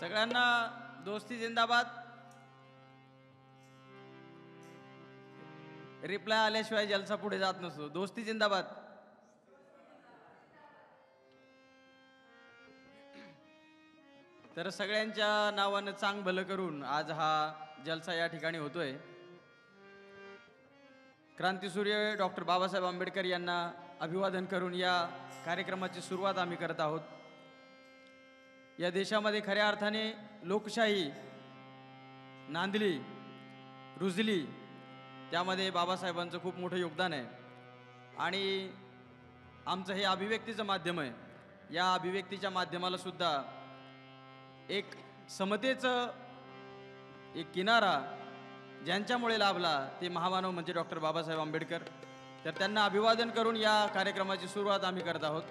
सगळ्यांना दोस्ती जिंदाबाद. रिप्लाय आल्याशिवाय जलसा पुढे जात नसतो. दोस्ती जिंदाबाद. तर सगळ्यांच्या नावानं चांग भलं करून आज हा जलसा या ठिकाणी होतोय. क्रांतीसूर्य डॉक्टर बाबासाहेब आंबेडकर यांना अभिवादन करून या कार्यक्रमाची सुरुवात आम्ही करत आहोत. या देशामध्ये खऱ्या अर्थाने लोकशाही नांदली रुजली त्यामध्ये बाबासाहेबांचं खूप मोठं योगदान आहे. आणि आमचं हे अभिव्यक्तीचं माध्यम आहे. या अभिव्यक्तीच्या माध्यमाला सुद्धा एक समतेचं एक किनारा ज्यांच्यामुळे लाभला ते महामानव म्हणजे डॉक्टर बाबासाहेब आंबेडकर. तर त्यांना अभिवादन करून या कार्यक्रमाची सुरुवात आम्ही करत आहोत.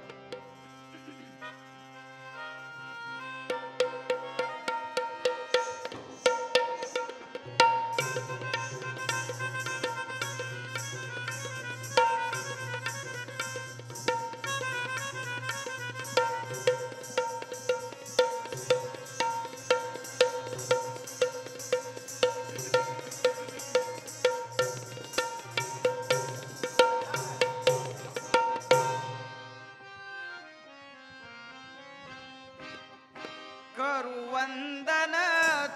वंदन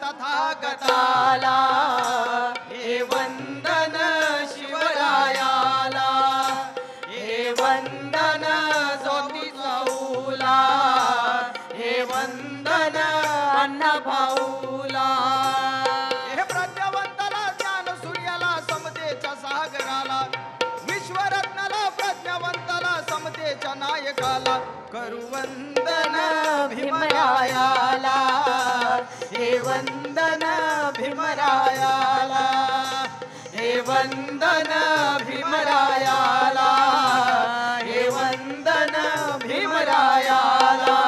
तथागताला, हे वंदन शिवरायाला, हे वंदन ज्योती चौला, हे वंदन अण्णाभाऊला, हे प्रज्ञावंताला ज्ञान सूर्याला समतेच्या सागराला, विश्वरत्नाला प्रज्ञावंताला समतेच्या नायकाला करू वंदन भीमरायाला, हे वंदन भीमरायाला, हे वंदन भीमरायाला, हे वंदन भीमरायाला.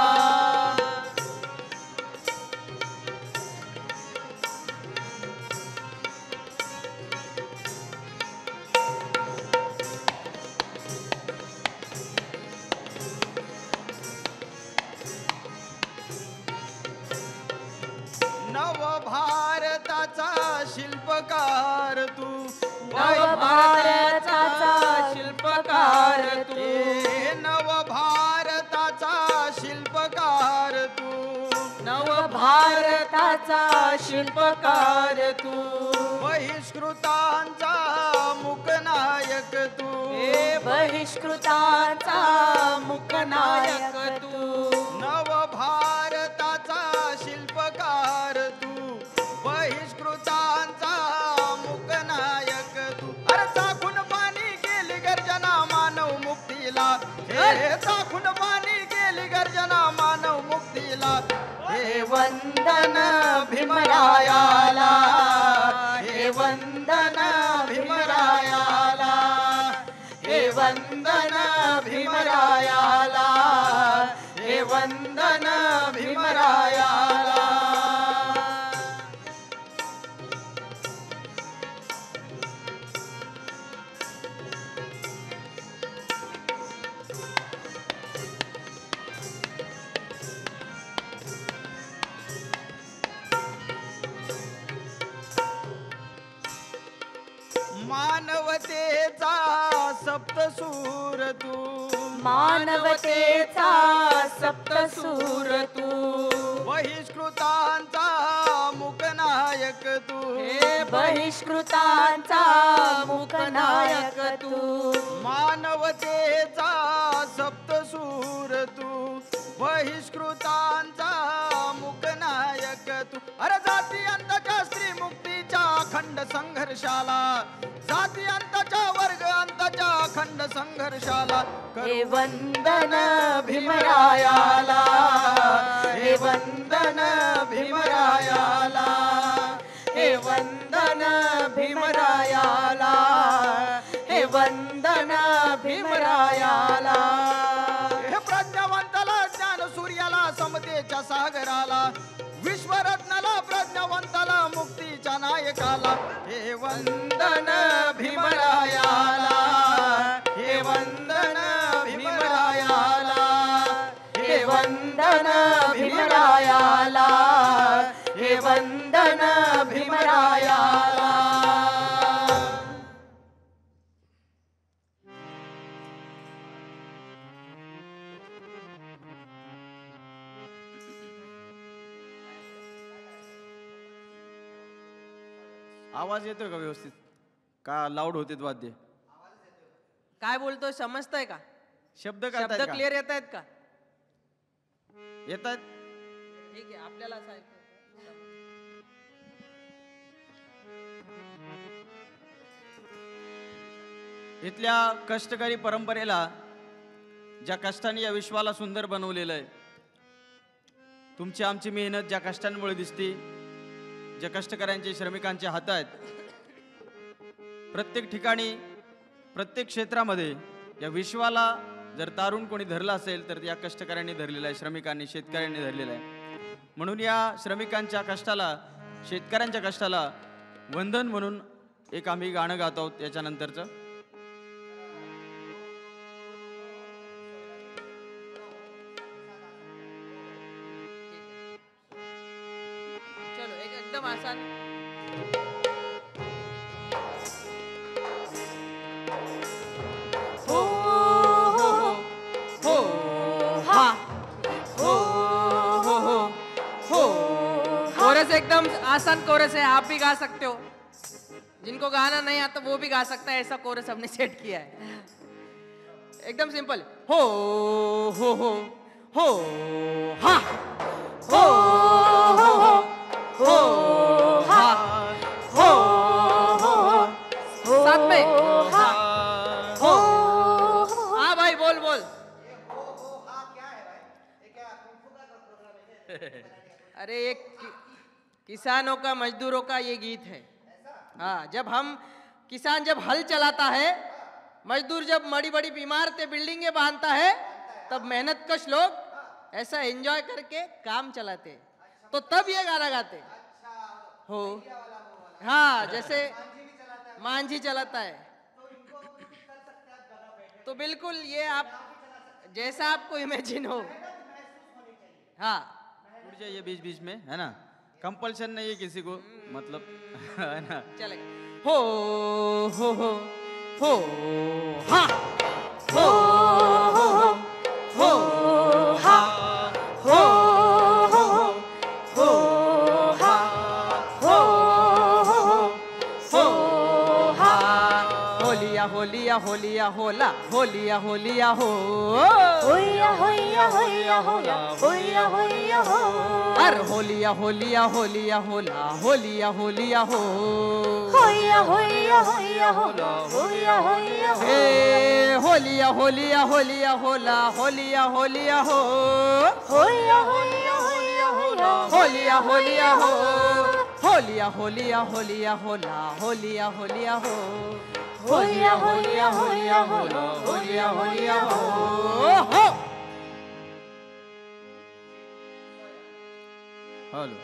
नव भारताचा शिल्पकार तू, नव भारताचा शिल्पकार तू, नव भारताचा शिल्पकार तू, नव भारताचा शिल्पकार तू, बहिष्कृतांचा मुकनायक तू, बहिष्कृतांचा मुकनायक तू, नव भारताचा शिल्पकार तू, बहिष्कृतांचा मुकनायक तू. अरे चाखून पाणी गेली गर्जना मानव मुक्तीला, हे चाखून पाणी गेली गर्जना मानव मुक्तीला, हे वंदन भीमरायाला, हे वंदन भीमरायाला, हे वंदन भीमरायाला, हे वंदन भीमरायाला. मानवतेचा सप्तसूर तू, मानवतेचा सप्तसूर तू, बहिष्कृतांचा मुकनायक तू, हे बहिष्कृतांचा मुकनायक तू, मानवतेचा सप्तसूर तू, बहिष्कृतांचा मुकनायक तू. अरे जाती अंताच्या स्त्री मुक्तीच्या अखंड संघर्षाला, जाती अंताच्या वर्ग अंताच्या अखंड संघर्षाला हे वंदन भीमरायाला, हे वंदन भीमरायाला, हे वंदन भीमरायाला, हे वंदन भीमरायाला. हे प्रज्ञावंताला ज्ञान सूर्याला समतेच्या सागराला, विश्वरत्नाला प्रज्ञावंताला मुक्तीच्या नायकाला हे वंदन भीमरायाला, हे वंदन आवाज येतोय का व्यवस्थित का लाऊड होते वाद्य? काय बोलतोय समजतंय का? शब्द शब्द काय क्लिअर येत आहेत का? येतात? ठीक आहे आपल्याला इथल्या कष्टकरी परंपरेला ज्या कष्टाने या विश्वाला सुंदर बनवलेलं आहे, तुमची आमची मेहनत ज्या कष्टांमुळे दिसते, ज्या कष्टकऱ्यांचे श्रमिकांचे हात आहेत, प्रत्येक ठिकाणी प्रत्येक क्षेत्रामध्ये या विश्वाला जर तारून कोणी धरलं असेल तर या कष्टकऱ्यांनी धरलेलं आहे, श्रमिकांनी शेतकऱ्यांनी धरलेलं आहे. म्हणून या श्रमिकांच्या कष्टाला, शेतकऱ्यांच्या कष्टाला वंदन म्हणून एक आम्ही गाणं गात आहोत याच्यानंतरचं. चलो एक एकदम आसान. हो हो हो हो हा हो हो हो हो. कोरस एकदम आसान कोरस है, आप भी गा सकते हो. जिनको गाना नहीं आता वो भी गा सकता है, ऐसा कोरस हमने सेट किया है. एकदम सिंपल. हो हो हो हो हा हो हो हो हो हा हो हो हो. साथ में हा हो. हाँ भाई बोल बोल. अरे एक किसानों का, मजदूरों का ये गीत है. हाँ, जब हम किसान जब हल चलाता है, मजदूर जब बड़ी बड़ी इमारतें बिल्डिंगें बांधता है, तब मेहनत कश लोग ऐसा एंजॉय करके काम चलाते हैं, तो तब ये गाना गाते हो. हाँ, जैसे मांझी चलाता है, तो बिल्कुल ये आप जैसा आपको इमेजिन हो. हाँ उठ जाइए बीच बीच में, है ना, कंपल्शन नहीं है किसी को, मतलब है ना. चलेगा. हो हो हो हो हाँ हो हो हो हो हाँ हो हो हो हाँ हो हो हो हाँ. होलिया होलिया होलिया होला, होलिया होलिया हो, होया होया होया होया होया होया हो. अर होलिया होलिया होलिया होला, होलिया होलिया हो, होया होया होया होला होया होया हो. हे होलिया होलिया होलिया होला, होलिया होलिया हो, होया होया होया होया होलिया होलिया हो, होलिया होलिया होलिया होला, होलिया होलिया हो, होया होया होया होला होलिया होलिया हो. हेलो.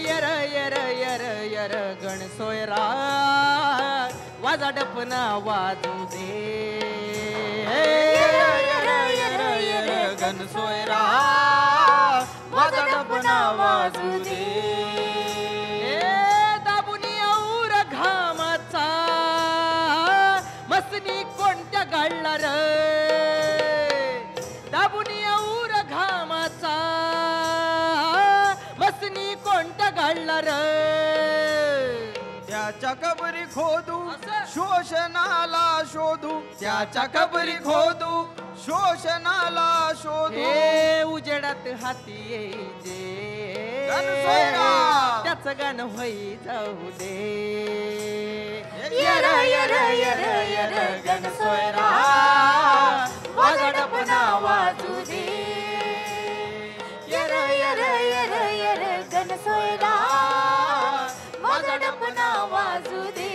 यर यर यर यर गणसोयरा वाजा डपना वाजू दे. यर यर यर यर गणसोयरा वाजा डपना वाजू दे. दाबुनी और घामाचा मसनी कोणत्या गाळला र, दाबुनी और घामाचा मसनी कोणत्या गाळला र. त्याच्या कबरी खोदू असं? शोषणाला शोधू, त्याच्या कबरी खोदू शोषणाला शोधू. हे उजेडात हाती येई जे, गणसोयरा. त्याचं गाणं होई जाऊ दे. यर यर यर यर गणसोयरा वाजा डपना वाजू दे. यर यर यर यर गणसोयरा वाजा डपना वाजू दे.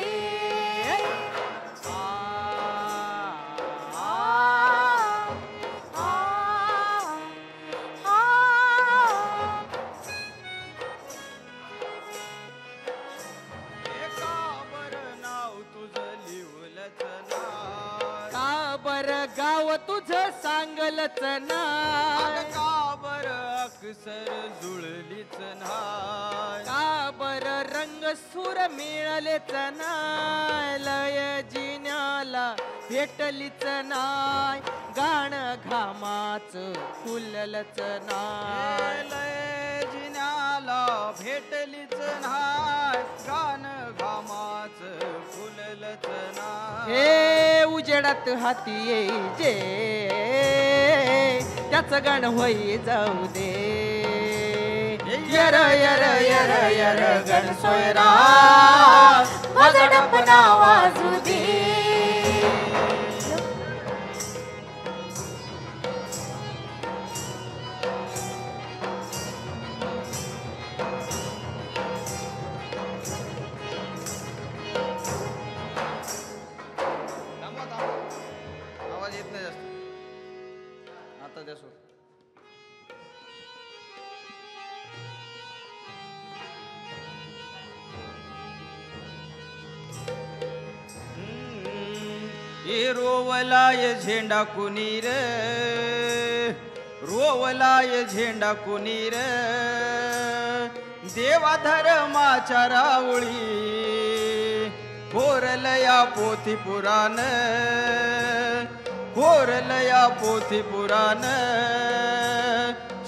फुललच नाय. का बर गाव तुझं सांगलच ना. अग का बर अक्षर जुळलीच नाय. का बर रंग सूर मिळालेच नाय. लय जिन्याला भेटलीच नाय. गाण घामाच फुललच नाय. लय जिन्याला भेटलीच नाय. गाण घामाच फुललच नाय. हे उजेडात हाती येई जे त्याच गाण होई जाऊ दे. यर यर यर यर गण सोयरा माझा डपना वाजू दे. थांबा, थांबा. आवाज येत नाही जास्त. आता द्या सूर. ए रोवलाय झेंडा कुणी रे. रोवलाय झेंडा कुणी रे. देवा धर्माच्या रावळी कोरलया पोथी पुराण. कोरलया पोथी पुराण.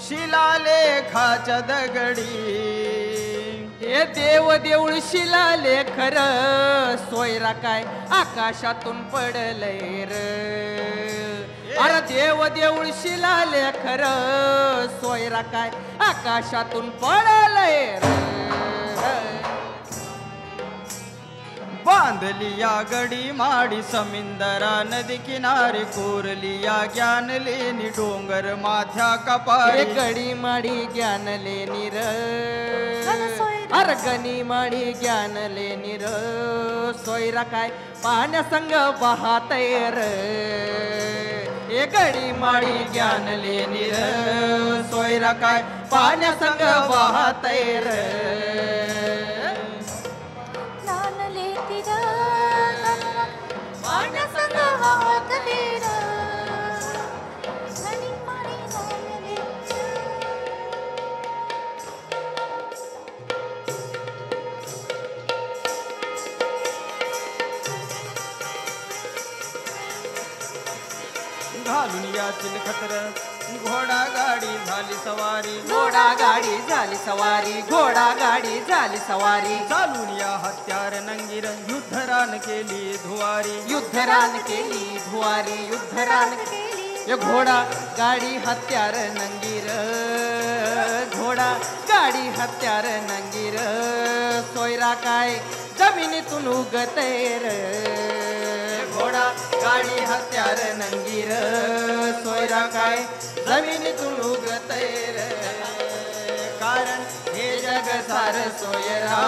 शिलालेखाच्या दगडी. हे देव देऊळ शिलालेखर सोयरा काय आकाशातून पडलंय र. अरे देव देऊळ शिलालेखर सोयरा काय आकाशातून पडलंय र. बांधली या गडी माडी समिंदरा नदी किनारे. कोरली या ज्ञान लेनी डोंगर माथ्या हे कपारी. गडी माडी ज्ञान लेनी र. सोयरा. अरे गणी माडी ज्ञान लेनी र. सोयरा काय पाण्यासंग वाहतय र. हे गडी माडी ज्ञान लेनी र. सोयरा काय पाण्यासंग वाहतय र. नानले तिर पाण्यासंग वाहतले र. गणी माडी नानले घालून या चिलखतर घोडा गाडी झाली सवारी. घोडा गाडी झाली सवारी. घोडा गाडी झाली सवारी. चालून या हत्यार नंगीर युद्धरान केली धुवारी. युद्धरान केली धुवारी. युद्धरान ये घोडा गाडी हत्यार नंगीर. घोडा गाडी हत्यार नंगीर. सोयरा काय जमिनीतून उगतय र. घोडा गाडी हत्यार नंगीर. सोयरा काय जमिनीतून उगतय र. कारण हे जग सार सोयरा.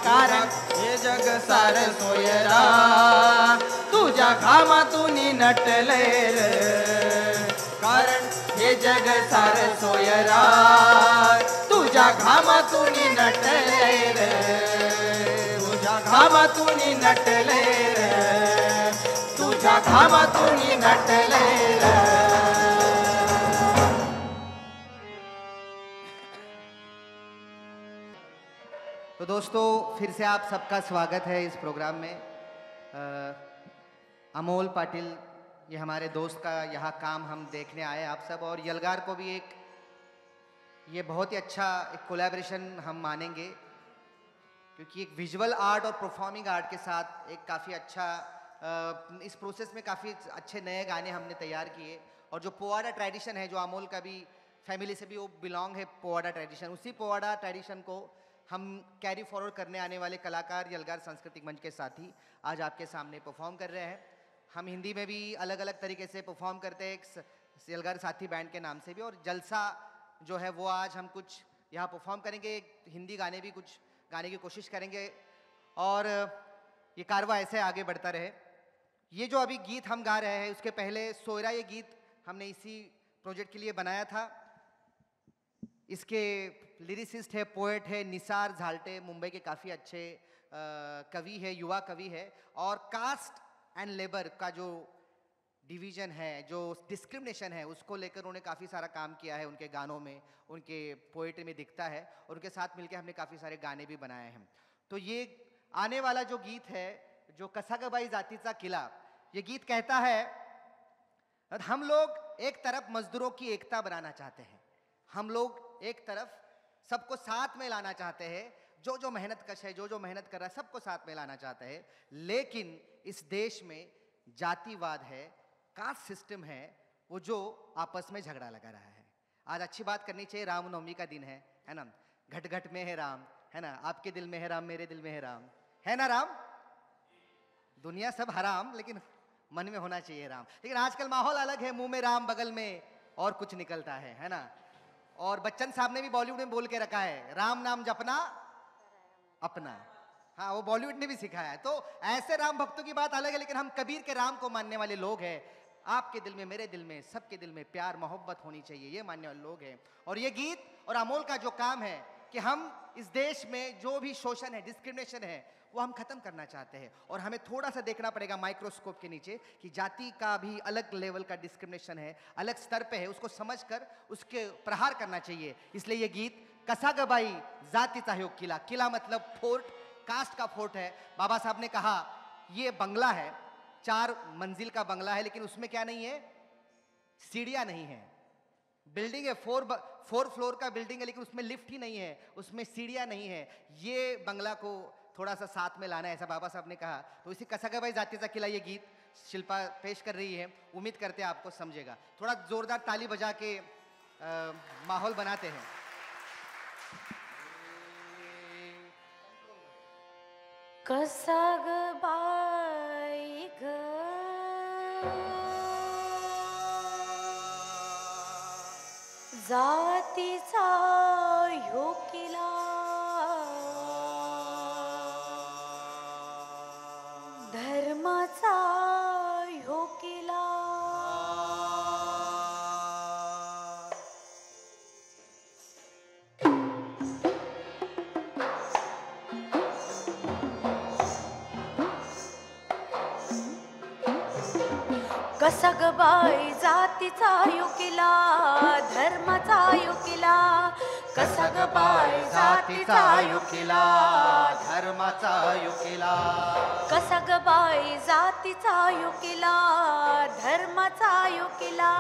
कारण हे जग सार सोयरा तुझ्या घामातून नटलय र. कारण हे जग सार सोयरा तुझ्या घामातून नटलय र. तुझ्या घामातून नटलय र. तुझ्या घामातून नटलय र. तो दोस्तों फिर से आप सबका स्वागत है इस प्रोग्राम में। अमोल पाटिल ये हमारे दोस्त का यहाँ काम हम देखने आए आप सब, और यलगार को भी एक ये बहुत ही अच्छा एक कोलैबोरेशन हम मानेंगे, क्योंकि एक विजुअल आर्ट और परफॉर्मिंग आर्ट के साथ एक काफ़ी अच्छा इस प्रोसेस में काफ़ी अच्छे नए गाने हमने तैयार किए। और जो पोवाड़ा ट्रेडिशन है, जो अमोल का भी फैमिली से भी वो बिलोंग है पोवाड़ा ट्रेडिशन, उसी पोवाड़ा ट्रेडिशन को हम कैरी फॉरवर्ड करने आने वाले कलाकार यलगार सांस्कृतिक मंच के साथी आज आपके सामने परफॉर्म कर रहे हैं। हम हिंदी में भी अलग अलग तरीके से परफॉर्म करते हैं, एक यलगार साथी बैंड के नाम से भी, और जलसा जो है वो आज हम कुछ यहाँ परफॉर्म करेंगे। हिंदी गाने भी कुछ गाने की कोशिश करेंगे और ये कारवा ऐसे आगे बढ़ता रहे। ये जो अभी गीत हम गा रहे हैं, उसके पहले सोयरा ये गीत हमने इसी प्रोजेक्ट के लिए बनाया था। इसके लिरिसिस्ट है, पोएट है निसार झाल्टे, मुंबई के काफ़ी अच्छे कवि है, युवा कवि है, और कास्ट एंड लेबर का जो डिवीजन है, जो डिस्क्रिमिनेशन है, उसको लेकर उन्होंने काफ़ी सारा काम किया है। उनके गानों में, उनके पोएट्री में दिखता है, और उनके साथ मिलकर हमने काफ़ी सारे गाने भी बनाए हैं। तो ये आने वाला जो गीत है, जो कसागबाई जातीचा किला, ये गीत कहता है हम लोग एक तरफ मजदूरों की एकता बनाना चाहते हैं, हम लोग एक तरफ सबको साथ में लाना चाहते हैं, जो जो मेहनत कश है, जो जो मेहनत कर रहा है, सबको साथ में लाना चाहते हैं। लेकिन इस देश में जातिवाद है, कास्ट सिस्टम है, वो जो आपस में झगड़ा लगा रहा है। आज अच्छी बात करनी चाहिए, रामनवमी का दिन है ना, घट घट में है राम, है ना, आपके दिल में है राम, मेरे दिल में है राम, है ना राम। दुनिया सब हराम, लेकिन मन में होना चाहिए राम। लेकिन आजकल माहौल अलग है, मुंह में राम, बगल में और कुछ निकलता है ना। और बच्चन साहब ने भी बॉलीवुड में बोल के रखा है, राम नाम जपना अपना। हाँ, वो बॉलीवुड ने भी सिखाया है। तो ऐसे राम भक्तों की बात अलग है, लेकिन हम कबीर के राम को मानने वाले लोग हैं। आपके दिल में, मेरे दिल में, सबके दिल में प्यार मोहब्बत होनी चाहिए, ये मानने वाले लोग हैं। और ये गीत और अमोल का जो काम है कि हम इस देश में जो भी शोषण है, डिस्क्रिमिनेशन है, वो हम खत्म करना चाहते हैं। और हमें थोड़ा सा देखना पड़ेगा माइक्रोस्कोप के नीचे कि जाति का भी अलग लेवल का डिस्क्रिमिनेशन है, अलग स्तर पे है, उसको समझकर उसके प्रहार करना चाहिए। इसलिए ये गीत कसागबाई जातीचा ह्यो किला, किला मतलब फोर्ट, कास्ट का फोर्ट है। बाबा साहब ने कहा ये बंगला है, 4 मंजिल का बंगला है, लेकिन उसमें क्या नहीं है, सीढ़ियां नहीं है। बिल्डिंग है, 4 फ्लोर का बिल्डिंग है, लेकिन उसमें लिफ्ट ही नहीं है, उसमें सीढ़ियां नहीं है। ये बंगला को थोड़ा सा साथ में लाना है, ऐसा बाबा साहब ने कहा। तो इसी कसागबाई जातीचा किला ये गीत शिल्पा पेश कर रही है। उम्मीद करते हैं आपको समझेगा। थोड़ा जोरदार ताली बजा के माहौल बनाते हैं। कसागबाई ग जातीचा ह्यो किला, धर्माचा ह्यो किला, कसागबाई जातीचा ह्यो किला, धर्माचा ह्यो किला, कसागबाई जातीचा ह्यो किला, धर्माचा ह्यो किला, कसागबाई जातीचा ह्यो किला, धर्माचा ह्यो किला,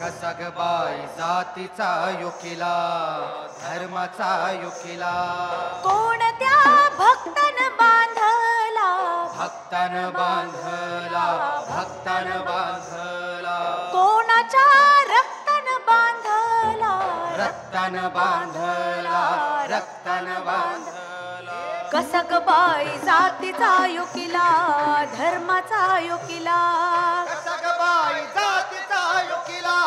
कसागबाई जातीचा ह्यो किला, धर्माचा ह्यो किला, कोणत्या भक्तन बांधला, भक्तन बांधला, भक्तन बांधला, कोणाच्या रक्तन बांधला, रक्तन बांधला, रक्तन बांधला, कसागबाई जातीचा ह्यो किला, धर्माचा ह्यो किला, कसागबाई जातीचा ह्यो किला,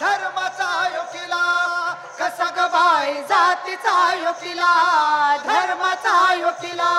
धर्माचा ह्यो किला, कसागबाई जातीचा ह्यो किला, धर्माचा ह्यो किला.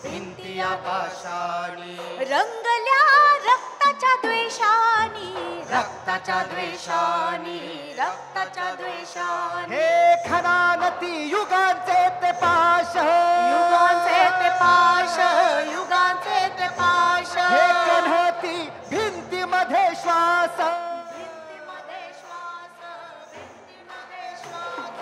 भिंतिया पाषाणी, रंगल्या रक्ताच्या द्वेषानी, रक्ताच्या द्वेषानी, रक्ताच्या द्वेषानी, हे खनानती युगांचे ते पाश, युगांचे ते पाश, युगांचे ते पाश, हे कन्हती भिंतीमध्ये श्वास, भिंतीमध्ये श्वास, भिंतीमध्ये श्वास,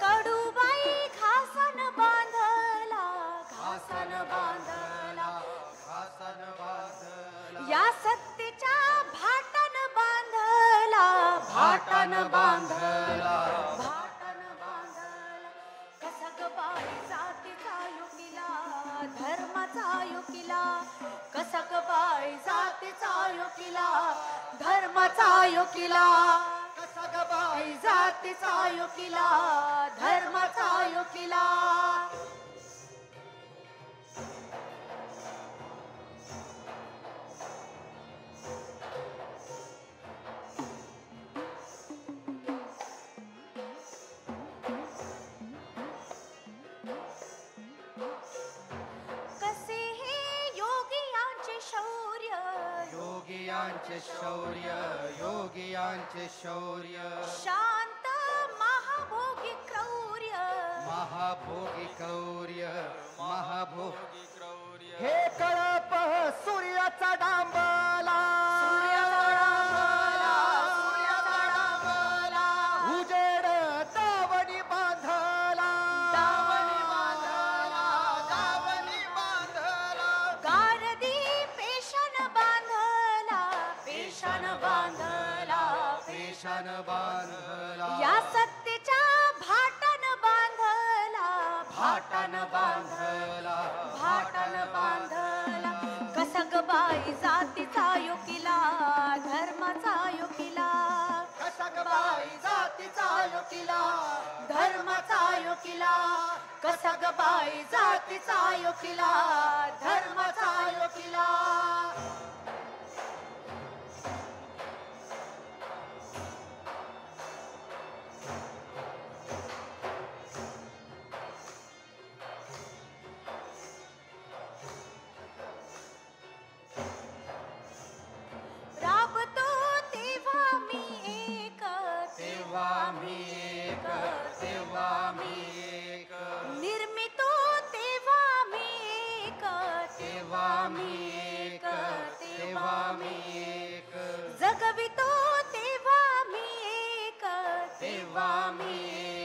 कडूबाई घासन बांधला, घासन बांधला, घासन बांधला, या सत्तेच्या भाटन बांधला, भाटन बांधला, भाटन बांधला, कसागबाई जातीचा ह्यो किला, धर्माचा ह्यो किला, कसागबाई जातीचा ह्यो किला, धर्माचा ह्यो किला, कसागबाई जातीचा ह्यो किला, धर्माचा ह्यो किला. कसेही योगियांचे शौर्य योगियांचे शौर्य शांत महाभोगी क्रौर्य महाभोगी क्रौर्य महाभोगी क्रौर्य हे कळप सूर्याचा डांबला उजेड दावणी बांधला गारदी पेशन बांधला पेशन बांधला पेशान बांधला या सत्तेच्या भाटन बांधला भाटान बांधला भाटन बांधला कसगबाई जातीचा योकिला धर्माचा योकिला कसगबाई जातीचा योकिला धर्माचा योकिला कसगबाई जातीचा योकिला धर्माचा योकिला राबतो तेव्हा मी एक तेव्हा मी एक तेव्हा मी एक निर्मितो तेव्हा मी एक तेव्हा मी एक तेव्हा मी एक जगवितो तेव्हा मी एक तेव्हा मी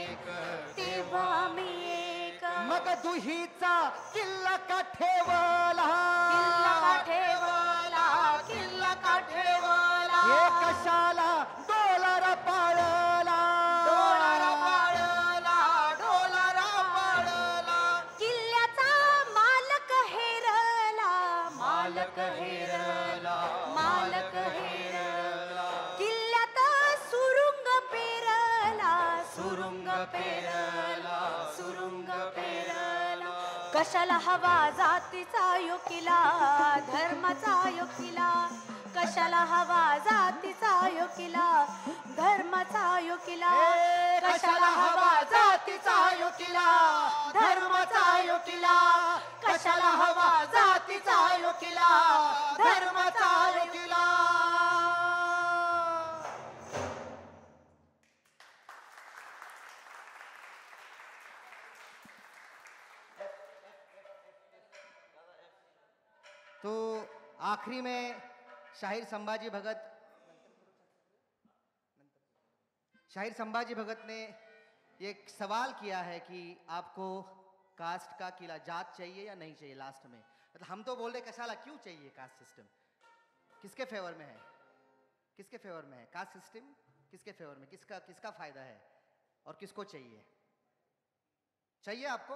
एक तेव्हा मी एक मग दुहीचा किल्ला का ठेवला किल्ला का ठेवला किल्ला का ठेवला हे कशाला डोलार पाळला डोलारा पाळला डोलारा पाळला किल्ल्याचा मालक हेरला मालक हेरला मालक हेरला किल्ल्यात सुरुंग पेरला सुरुंग पेरला सुरुंग पेरला कशाला हवा जातीचा योकिला धर्माचा योकिला कशाला हवा जातीचा योकिला धर्माचा योकिला कशाला हवा जातीचा योकिला धर्माचा योकिला कशाला हवा जातीचा योकिला धर्माचा योकिला तो आखिरी में शाहिर संभाजी भगत ने एक सवाल किया है कि आपको कास्ट का किला जात चाहिए या नहीं चाहिए लास्ट में मतलब हम तो बोल रहे कशाला क्यों चाहिए कास्ट सिस्टम किसके फेवर में है किसके फेवर में है कास्ट सिस्टम किसके फेवर में किसका फायदा है और किसको चाहिए चाहिए आपको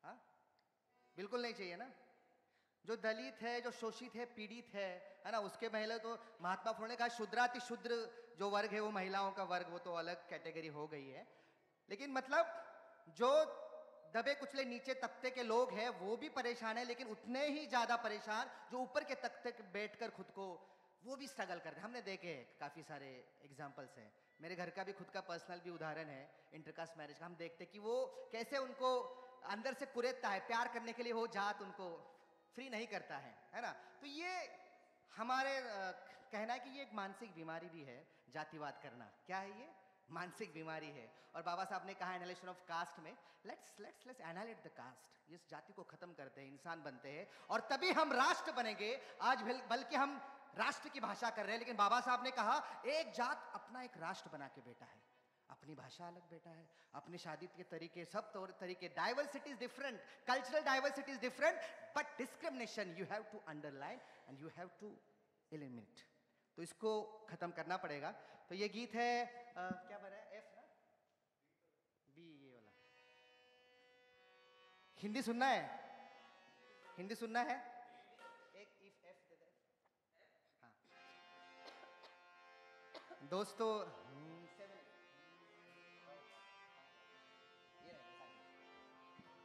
हाँ बिल्कुल नहीं चाहिए ना जो दलित है जो शोषित है पीड़ित है ना उसके महिला तो महात्मा फुले ने कहा शुद्राति शुद्र जो वर्ग है वो महिलाओं का वर्ग वो तो अलग कैटेगरी हो गई है लेकिन मतलब जो दबे कुचले नीचे तबके के लोग हैं वो भी परेशान है लेकिन उतने ही ज्यादा परेशान जो ऊपर के तख्ते पे बैठकर खुद को वो भी स्ट्रगल करते हैं हमने देखे काफी सारे एग्जाम्पल्स हैं मेरे घर का भी खुद का पर्सनल भी उदाहरण है इंटरकास्ट मैरिज का हम देखते कि वो कैसे उनको अंदर से कुरेदता है प्यार करने के लिए वो जात उनको फ्री नहीं करता है ना तो ये हमारे कहना है कि ये एक मानसिक बीमारी भी है जातिवाद करना क्या है ये मानसिक बीमारी है और बाबा साहब ने कहा एनालिसिस ऑफ कास्ट में लेट्स एनालाइज द कास्ट इस जाति को खत्म करते हैं इंसान बनते हैं और तभी हम राष्ट्र बनेंगे आज बल्कि हम राष्ट्र की भाषा कर रहे हैं लेकिन बाबा साहब ने कहा एक जात अपना एक राष्ट्र बना के बैठा है अपनी भाषा अलग बेटा है अपनी शादी के तरीके सब तरीके diversity is different cultural diversity is different but discrimination you have to underline and you have to eliminate तो इसको खत्म करना पड़ेगा तो ये गीत है क्या बना है एफ ना बी ये वाला हिंदी सुनना है हिंदी सुनना है एक इफ एफ दे दे हाँ दोस्तों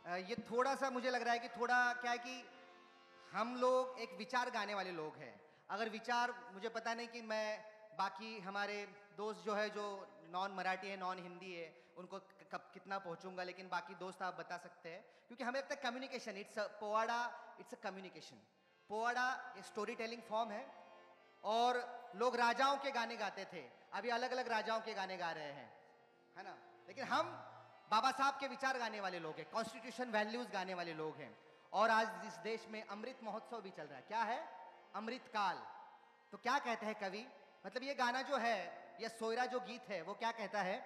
ये थोड़ा सा मुझे लग रहा है कि थोड़ा क्या है कि हम लोग एक विचार गाने वाले लोग हैं अगर विचार मुझे पता नहीं कि मैं बाकी हमारे दोस्त जो है जो नॉन मराठी है नॉन हिंदी है उनको कब कितना पहुंचूंगा लेकिन बाकी दोस्त आप बता सकते हैं क्योंकि हमें लगता है communication it's powada it's a communication powada ये स्टोरी टेलिंग फॉर्म है और लोग राजाओं के गाने गाते थे, अभी अलग अलग राजाओं के गाने गा रहे हैं, है ना। लेकिन हम बाबा साहब के विचार गाने वाले लोग हैं, कॉन्स्टिट्यूशन वैल्यूज गाने वाले लोग हैं। और आज इस देश में अमृत महोत्सव भी चल रहा है। क्या है? अमृत काल। तो क्या कहते हैं कवि, मतलब ये गाना जो है, ये सोयरा जो गीत है, वो क्या कहता है?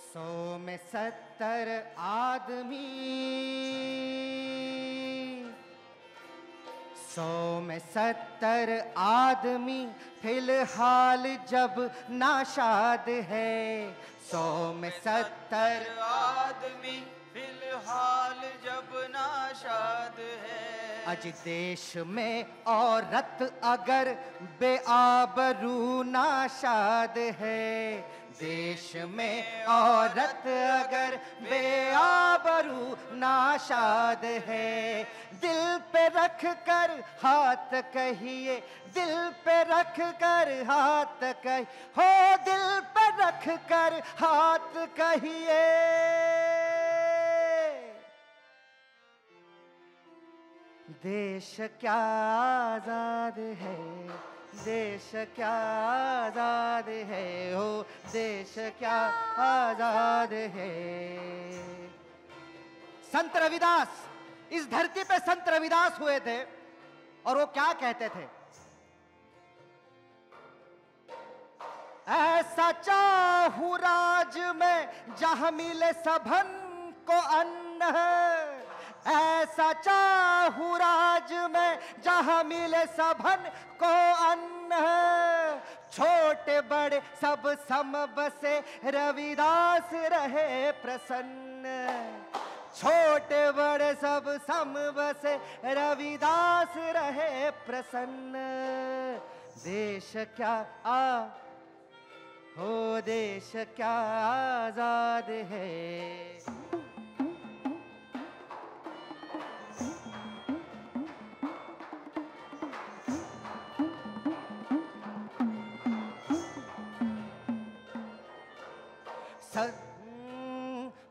सौ में 70 आदमी, 100 में 70 आदमी फिलहाल जब नाशाद है। 100 में 70 आदमी फिलहाल जब नाशाद है। अज देश में औरत अगर बेआबरू नाशाद है। देश में औरत अगर बेआबरू नाशाद है। दिल पे रख कर हाथ कहिए, दिल पे रख कर हाथ कहिए, हो दिल पे रख कर हाथ कहिए। देश क्या आजाद है, देश क्या आजाद है, हो देश क्या आजाद है। संत रविदास, इस धरती पे संत रविदास हुए थे और वो क्या कहते थे? ऐसा चाहूं राज में जहां मिले सबन को अन्न है। ऐसा चाहूं राज में जहां मिले सबन को अन्न है। छोटे बड़े सब सम बसे रविदास रहे प्रसन्न। छोटे बड़े सब सम बसे रविदास रहे प्रसन्न। देश क्या हो देश क्या आजाद है।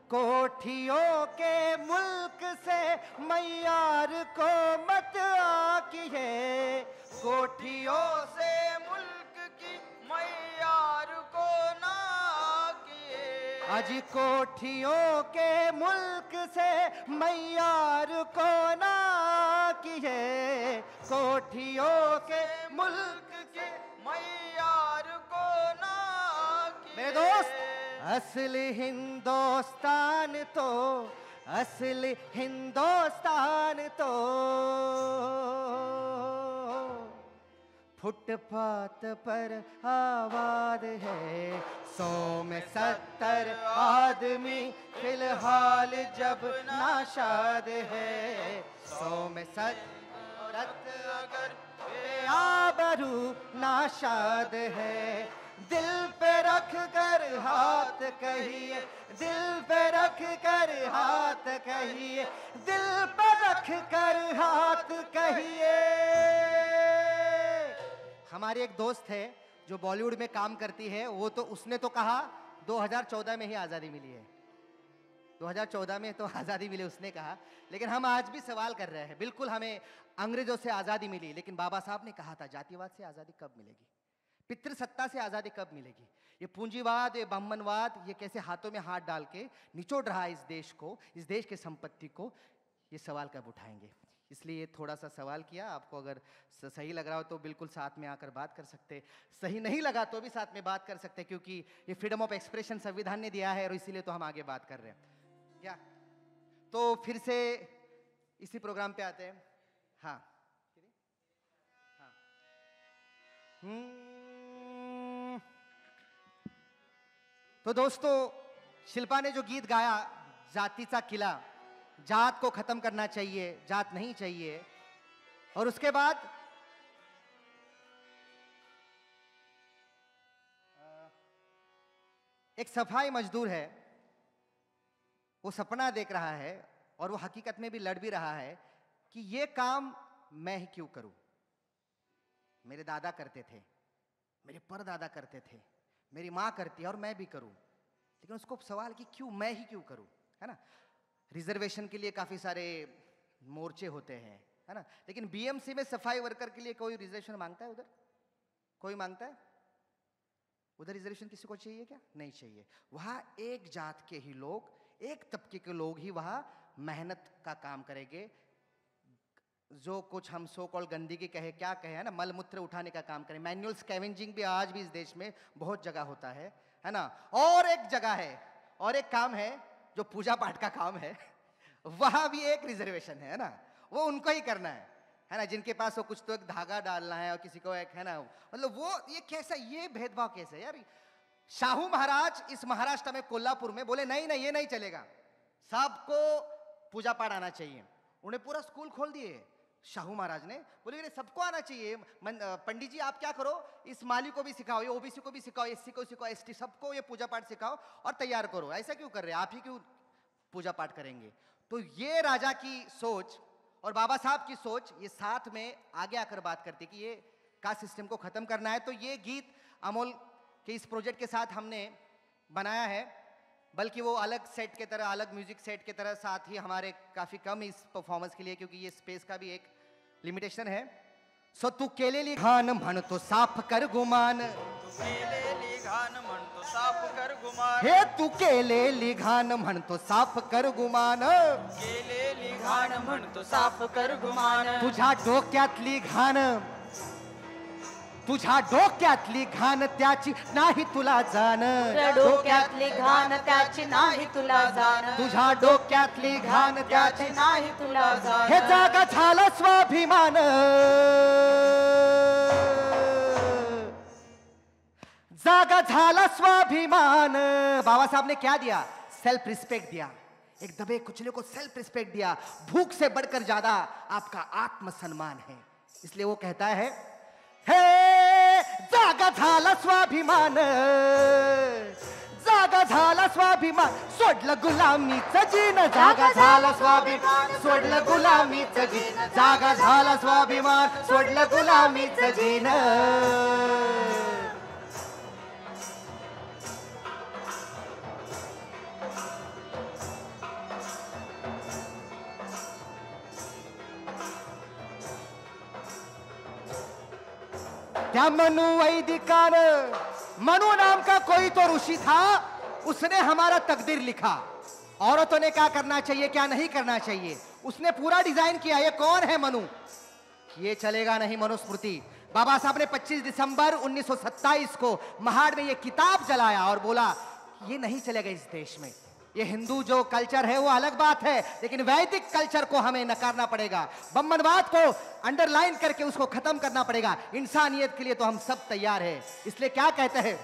कोठियों के मुल्क से मैयार को मत आकिए। कोठियों से मुल्क की मैयार को ना किए। आज कोठियों के मुल्क से मैयार को ना किए। कोठियों के मुल्क के मैयार को ना किए। मेरे दोस्त, असली हिंदुस्तान तो, असली हिंदुस्तान तो फुटपाथ पर आबाद है। 100 में 70 आदमी फिलहाल जब नाशाद है। 100 में 70 अगर बेआबरू नाशाद है। दिल पे रख कर हाथ कहिए, दिल पे रख कर हाथ कहिए, दिल पे रख कर हाथ कहिए। हमारी एक दोस्त है जो बॉलीवुड में काम करती है, वो तो उसने तो कहा 2014 में ही आज़ादी मिली है। 2014 में तो आज़ादी मिली उसने कहा, लेकिन हम आज भी सवाल कर रहे हैं। बिल्कुल हमें अंग्रेजों से आज़ादी मिली, लेकिन बाबा साहब ने कहा था जातिवाद से आज़ादी कब मिलेगी, पितृसत्ता से आज़ादी कब मिलेगी। ये पूंजीवाद, ये ब्राह्मणवाद, ये कैसे हाथों में हाथ डाल के निचोड़ रहा है इस देश को, इस देश की संपत्ति को, ये सवाल कब उठाएंगे। इसलिए थोड़ा सा सवाल किया। आपको अगर सही लग रहा हो तो बिल्कुल साथ में आकर बात कर सकते, सही नहीं लगा तो भी साथ में बात कर सकते, क्योंकि ये फ्रीडम ऑफ एक्सप्रेशन संविधान ने दिया है और इसीलिए तो हम आगे बात कर रहे हैं। क्या तो फिर से इसी प्रोग्राम पे आते हैं। हाँ हाँ तो दोस्तों, शिल्पा ने जो गीत गाया, जातीचा किला, जात को खत्म करना चाहिए, जात नहीं चाहिए, और उसके बाद एक सफाई मजदूर है, वो सपना देख रहा है और वो हकीकत में भी लड़ भी रहा है कि ये काम मैं ही क्यों करूं। मेरे दादा करते थे, मेरे परदादा करते थे, मेरी माँ करती है और मैं भी करूं, लेकिन उसको सवाल कि क्यों मैं ही क्यों करूं, है ना। रिजर्वेशन के लिए काफी सारे मोर्चे होते हैं, है ना, लेकिन बीएमसी में सफाई वर्कर के लिए कोई रिजर्वेशन मांगता है? उधर कोई मांगता है? उधर रिजर्वेशन किसी को चाहिए क्या? नहीं चाहिए। वहां एक जात के ही लोग, एक तबके के लोग ही वहां मेहनत का काम करेंगे। जो कुछ हम सो कॉल गंदगी कहे, क्या कहे, है ना, मल मूत्र उठाने का काम करें। मैनुअल स्कैवेंजिंग भी आज भी इस देश में बहुत जगह होता है ना। और एक जगह है, और एक काम है जो पूजा पाठ का काम है, वहां भी एक रिजर्वेशन है ना, वो उनको ही करना है ना। जिनके पास वो कुछ तो एक धागा डालना है और किसी को एक, है ना, मतलब वो ये कैसा, ये भेदभाव कैसे यार। शाहू महाराज इस महाराष्ट्र में कोल्हापुर में बोले नहीं नहीं ये नहीं चलेगा, सबको पूजा पाठ आना चाहिए। उन्हें पूरा स्कूल खोल दिए शाहू महाराज ने, बोले सबको आना चाहिए। पंडित जी आप क्या करो, इस माली को भी सिखाओ, ये ओबीसी को भी सिखाओ, एससी को सिखाओ, एसटी सबको ये पूजा पाठ सिखाओ और तैयार करो। ऐसा क्यों कर रहे हैं, आप ही क्यों पूजा पाठ करेंगे? तो ये राजा की सोच और बाबा साहब की सोच ये साथ में आगे आकर बात करती कि ये कास्ट सिस्टम को खत्म करना है। तो ये गीत अमोल के इस प्रोजेक्ट के साथ हमने बनाया है, बल्कि वो अलग सेट के तरह, अलग म्यूजिक सेट के तरह, साथ ही हमारे काफी कम इस परफॉर्मेंस के लिए, क्योंकि ये स्पेस का भी एक लिमिटेशन है। सो तू केलेली घाण म्हणतो साफ कर गुमान, केलेली घाण म्हणतो साफ कर गुमान, हे तू केलेली घाण म्हणतो साफ कर गुमान, केलेली घाण म्हणतो साफ कर गुमान, तुझ्या डोक्यातली घाण, तुझ्या डोक्यातली घाण त्याची नाही तुला जाण, डोक्यातली घाण त्याची नाही तुला जाण, तुझ्या डोक्यातली घाण त्याची नाही तुला जाण, हे जागा झाला स्वाभिमान, जागा झाला स्वाभिमान। बाबा साहब ने क्या दिया? सेल्फ रिस्पेक्ट दिया, एक दबे कुचले को सेल्फ रिस्पेक्ट दिया। भूख से बढ़कर ज्यादा आपका आत्मसम्मान है, इसलिए वो कहता है हे जागा झाला स्वाभिमान, जागा झाला स्वाभिमान, सोडलं गुलामीचं जीन, जागा झाला स्वाभिमान, सोडलं गुलामीचं जीन, जागा झाला स्वाभिमान, सोडलं गुलामीचं जीन। क्या मनु वैदिकान, मनु नाम का कोई तो ऋषि था, उसने हमारा तकदीर लिखा, औरतों ने क्या करना चाहिए क्या नहीं करना चाहिए, उसने पूरा डिजाइन किया। ये कौन है मनु? ये चलेगा नहीं मनुस्मृति। बाबा साहब ने 25 दिसंबर 1927 को महाड़ में ये किताब जलाया और बोला ये नहीं चलेगा इस देश में। ये हिंदू जो कल्चर है वो अलग बात है, लेकिन वैदिक कल्चर को हमें नकारना पड़ेगा, ब्रह्मवाद को अंडरलाइन करके उसको खत्म करना पड़ेगा। इंसानियत के लिए तो हम सब तैयार हैं। इसलिए क्या कहते हैं,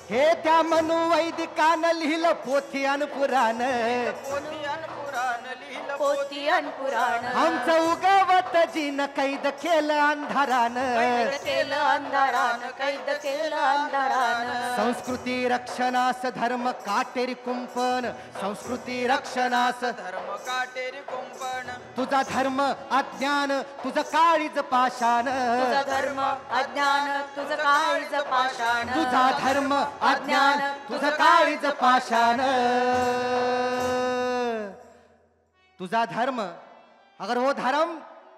हे त्या मनु वैदिकान लिहिलं पोथी अन पुराण, पोथी अन पुराण, आमचं उगवत जीन कैद केलं अंधारान, कैद केलं अंधारान, कैद केलं अंधारान, संस्कृती रक्षणास धर्म काटेरी कुंपण, संस्कृती रक्षणास धर्म काटेरी कुंपण, तुझा धर्म अज्ञान तुझं काळीज पाषाण, तुझा धर्म अज्ञान तुझं काळीज पाषाण, तुझा धर्म अज्ञान तुझं काळीज पाषाण। तुझा धर्म, अगर वो धर्म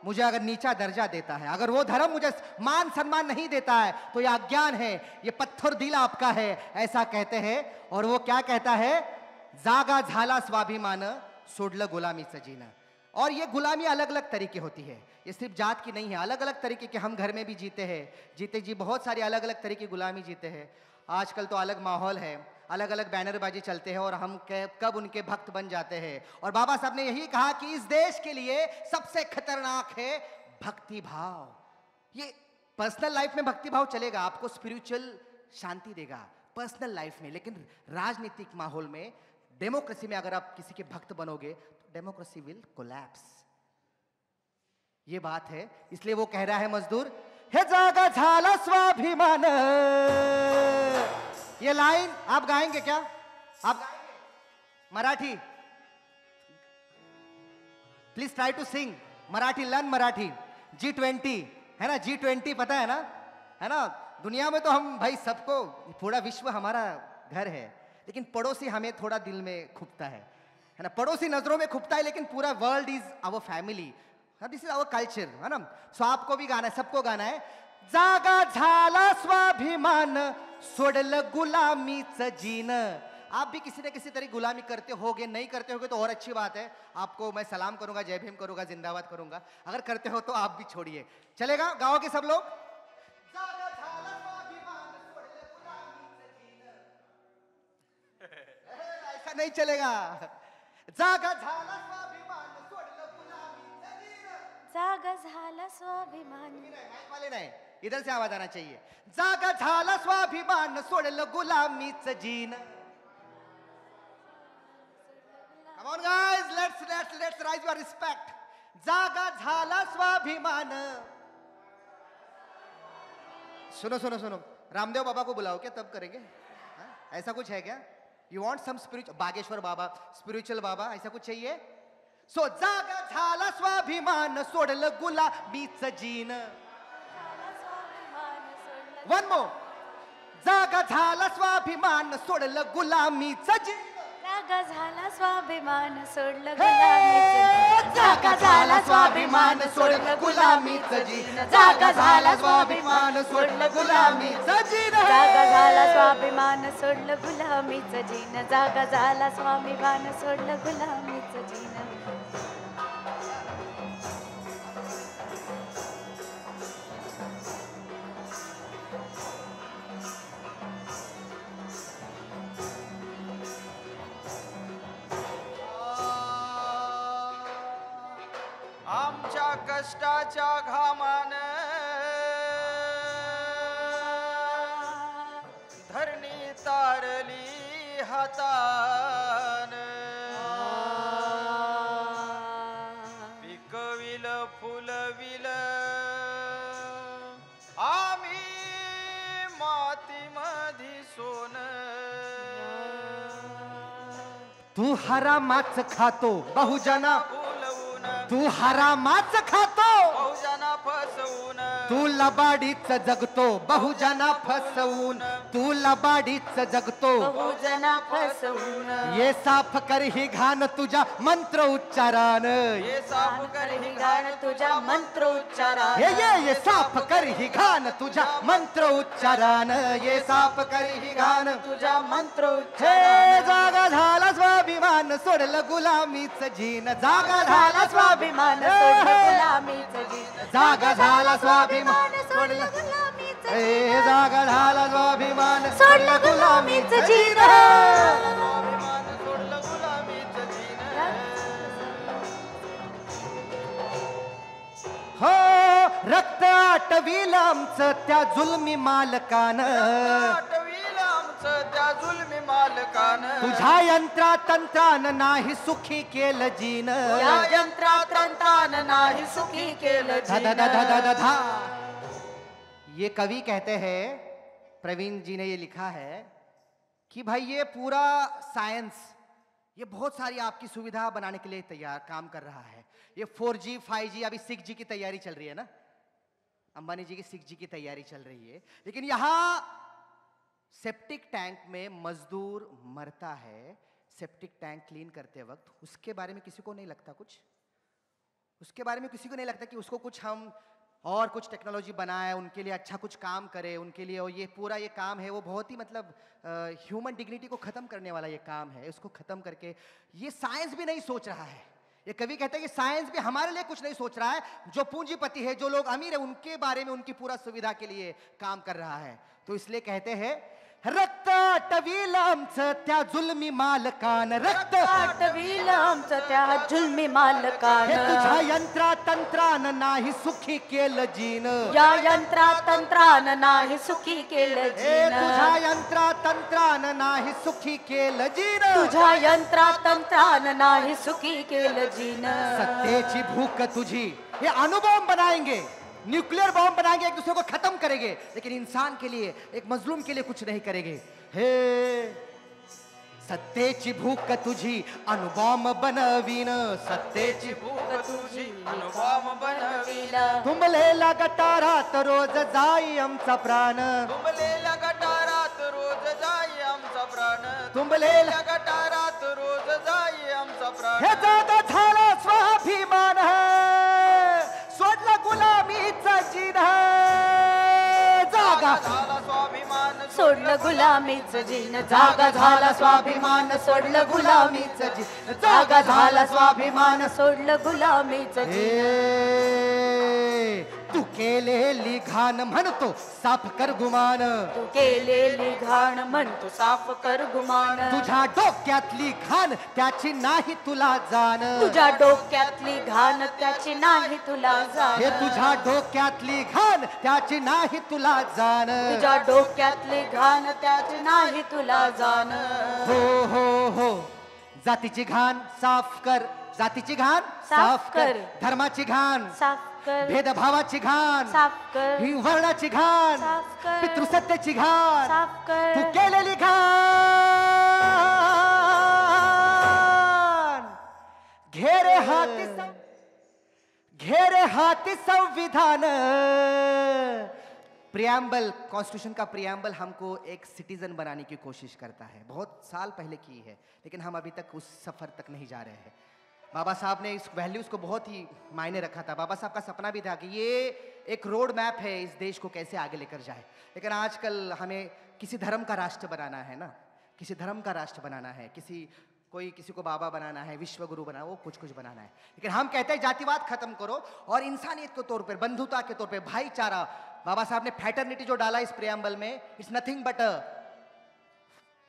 मुझे अगर नीचा दर्जा देता है, अगर वो धर्म मुझे मान सम्मान नहीं देता है, तो ये अज्ञान है, ये पत्थर दिल आपका है, ऐसा कहते हैं। और वो क्या कहता है, जागा झाला स्वाभिमान, सोडलं गुलामीचं जीणं। और ये गुलामी अलग अलग तरीके होती है, ये सिर्फ जात की नहीं है, अलग अलग तरीके के हम घर में भी जीते हैं, जीते जी बहुत सारी अलग अलग तरीके की गुलामी जीते हैं। आजकल तो अलग माहौल है, अलग अलग बैनरबाजी चलते हैं और हम कब उनके भक्त बन जाते हैं। और बाबा साहब ने यही कहा कि इस देश के लिए सबसे खतरनाक है भक्ति भाव। ये पर्सनल लाइफ में भक्ति भाव चलेगा, आपको स्पिरिचुअल शांति देगा पर्सनल लाइफ में, लेकिन राजनीतिक माहौल में, डेमोक्रेसी में अगर आप किसी के भक्त बनोगे तो डेमोक्रेसी विल कोलैप्स। ये बात है, इसलिए वो कह रहा है मजदूर, हे जागा झाला स्वाभिमान। ये लाइन आप गाएंगे क्या? आप गाएंगे Marathi? Please try to sing. Marathi learn Marathi. G20 है ना, G20 पता है ना, दुनिया में तो हम भाई सबको, पूरा विश्व हमारा घर है, लेकिन पड़ोसी हमें थोड़ा दिल में खुपता है ना, पड़ोसी नजरों में खुपता है, लेकिन पूरा world is our family, this is our culture, है ना। सो आपको भी गाना है, सबको गाना है। जागा झाला स्वाभिमान, सोडलं गुलामीचं जीन। आप भी किसी न किसी तरह गुलामी करते होगे, नहीं करते होगे तो और अच्छी बात है, आपको मैं सलाम करूंगा, जय भीम करूंगा, जिंदाबाद करूंगा। अगर करते हो तो आप भी छोड़िए, चलेगा? गाओ के सब लोग। जागा झाला स्वाभिमान, सोडलं गुलामीचं जीन। ऐसा नहीं चलेगा। जागा झाला स्वाभिमान, सोडलं गुलामीचं जीन। जागा झाला स्वाभिमान। माइक वाले नहीं, इधर से आवाज आना चाहिए। जागा झाला स्वाभिमान, सोडलं गुलामीचं gene. Come on guys, let's raise your respect. जागा झाला स्वाभिमान। सुनो, रामदेव बाबा को बुलाओ क्या, तब करेंगे? ऐसा कुछ है क्या? You want some spiritual, Bageshwar बाबा, spiritual बाबा, ऐसा कुछ चाहिए? So जागा झाला स्वाभिमान, सोडलं गुलामीचं जीन। One more. जागा झाला स्वाभिमान, सोडलं गुलामीचं जीन। जागा झाला स्वाभिमान, सोडलं गुलामीचं। जागा झाला स्वाभिमान, सोडलं गुलामीचं जीन। जागा झाला स्वाभिमान, सोडलं गुलामीचं जीन। जागा झाला स्वाभिमान, सोडलं गुलामीचं जीन। जागा झाला स्वाभिमान, सोडलं गुलामीचं जीन। आमच्या कष्टाच्या घामान धरणी तारली हातान, पिकविल फुलविल आम्ही मातीमधी सोन। तू हरामाच खातो बहुजना, तू हरामाच खातो बहुजना फसवून, तू लबाडीच जगतो बहुजना फसवून, तू लबाडीच जगतो बहुजना फसवून। ये साफ कर ही घाण तुझ्या मंत्र उच्चारान। हे साफ कर ही गाण तुझ्या मंत्र उच्चारान। ये साफ कर ही घाण तुझ्या मंत्र उच्चारान। ये साफ कर ही घाण तुझ्या मंत्र हे उच्चारान। जागा झाला स्वाभिमान, सोडलं गुलामीचं जीन। जागा झाला स्वाभिमान, सोडलं गुलामीचं जीन। जागा झाला स्वाभिमान, सोडलं गुलामीचं ए जीन। जागा झाला स्वाभिमान, सोडलं गुलामीचं जीन। स्वाभिमान, सोडलं गुलामीचं जीन। हो रक्त आटविल आमचं त्या जुलमी मालकान। आठवीला आमचं त्या जुलमी मालकान, तुझ्या यंत्रा तंत्रान नाही सुखी केलं जीन। या यंत्रातंत्रान नाही सुखी केलं धा धा जीन। धा धा धा धा। ये कवि कहते हैं, प्रवीण जी ने ये लिखा है कि भाई ये पूरा साइंस, ये बहुत सारी आपकी सुविधा बनाने के लिए तैयार काम कर रहा है। ये 4G 5G, अभी 6G की तैयारी चल रही है ना, अंबानी जी की 6G की तैयारी चल रही है, लेकिन यहां सेप्टिक टैंक में मजदूर मरता है। सेप्टिक टैंक क्लीन करते वक्त उसके बारे में किसी को नहीं लगता कुछ, उसके बारे में किसी को नहीं लगता कि उसको कुछ हम और कुछ टेक्नोलॉजी बनाए, उनके लिए अच्छा कुछ काम करे उनके लिए। और ये पूरा ये काम है वो बहुत ही मतलब ह्यूमन डिग्निटी को खत्म करने वाला ये काम है। उसको खत्म करके ये साइंस भी नहीं सोच रहा है। ये कवि कहते हैं कि साइंस भी हमारे लिए कुछ नहीं सोच रहा है। जो पूंजीपति है, जो लोग अमीर है, उनके बारे में उनकी पूरा सुविधा के लिए काम कर रहा है। तो इसलिए कहते हैं रक्त आटविल आमचं त्या जुलमी मालकान। रक्त आटविल आमचं त्या जुलमी मालकान। हे तुझ्या यंत्रा तंत्रान नाही सुखी केलं जीन। या यंत्रातंत्रान नाही सुखी केलं हे जीन। तुझ्या यंत्रा तंत्रान नाही सुखी केलं जीन। तुझ्या यंत्रातंत्रान नाही सुखी केलं जीन। सत्तेची भूक तुझी, ये अणुबॉम्ब बनाएंगे, न्यूक्लियर बॉम्ब बनाएंगे, एक दूसरे को खत्म करेंगे, लेकिन इंसान के लिए, एक मजलूम के लिए कुछ नहीं करेंगे। हे सत्तेची भूक तुझी अणुबॉम्ब बनवीन, सत्तेची भूक तुझी अनुभव बनविला, तुंबलेला गटारात रोज जाई आमचा प्राण, तुंबलेल्या गटारात रोज जाई आमचा प्राण, तुंबलेला गटारात रोज जाई आमचा प्राण. हे जागा झाला स्वाभिमान, सोडला गुलामीचा जिना, जागा झाला स्वाभिमान, सोडलं गुलामीचं जीन, जागा झाला स्वाभिमान, सोडलं गुलामीचं जीन, जागा झाला स्वाभिमान, सोडलं गुलामीचं जीन. ए, तू केलेली घाण म्हणतो साफ कर गुमान, तू केलेली घाण म्हणतो साफ कर गुमान, तुझ्या डोक्यातली घाण त्याची नाही तुला जाण, तुझ्या डोक्यातली घाण त्याची नाही तुला जाण, हे तुझ्या डोक्यातली घाण त्याची नाही तुला जाण. तुझ्या डोक्यातली घाण त्याची नाही तुला जाण. हो हो हो, जातीची घाण साफ कर, जातीची घाण साफ कर. धर्माची घाण, साफ कर, भेदभावाची घाण, साफ कर, ही वर्णाची घाण, साफ कर, पितृसत्तेची घाण, साफ कर, तू केलेली घाण. घेरे हाती घेरे हाती संविधान. प्रियम्बल, कॉन्स्टिट्यूशन का प्रियम्बल हमको एक सिटीजन बनाने की कोशिश करता है, बहुत साल पहले की है, लेकिन हम अभी तक उस सफर तक नहीं जा रहे हैं. बाबा साहब ने इस वैल्यूज को बहुत ही मायने रखा था. बाबा साहब का सपना भी था कि ये एक रोड मैप है इस देश को कैसे आगे लेकर जाए. लेकिन आजकल हमें किसी धर्म का राष्ट्र बनाना है ना, किसी धर्म का राष्ट्र बनाना है, किसी को बाबा बनाना है, विश्व गुरु बनाना, वो कुछ बनाना है. लेकिन हम कहते हैं जातिवाद खत्म करो और इंसानियत के तौर पर, बंधुता के तौर पर, भाईचारा. बाबा साहब ने फैटर्निटी जो डाला इस प्रियम्बल में, it's nothing but a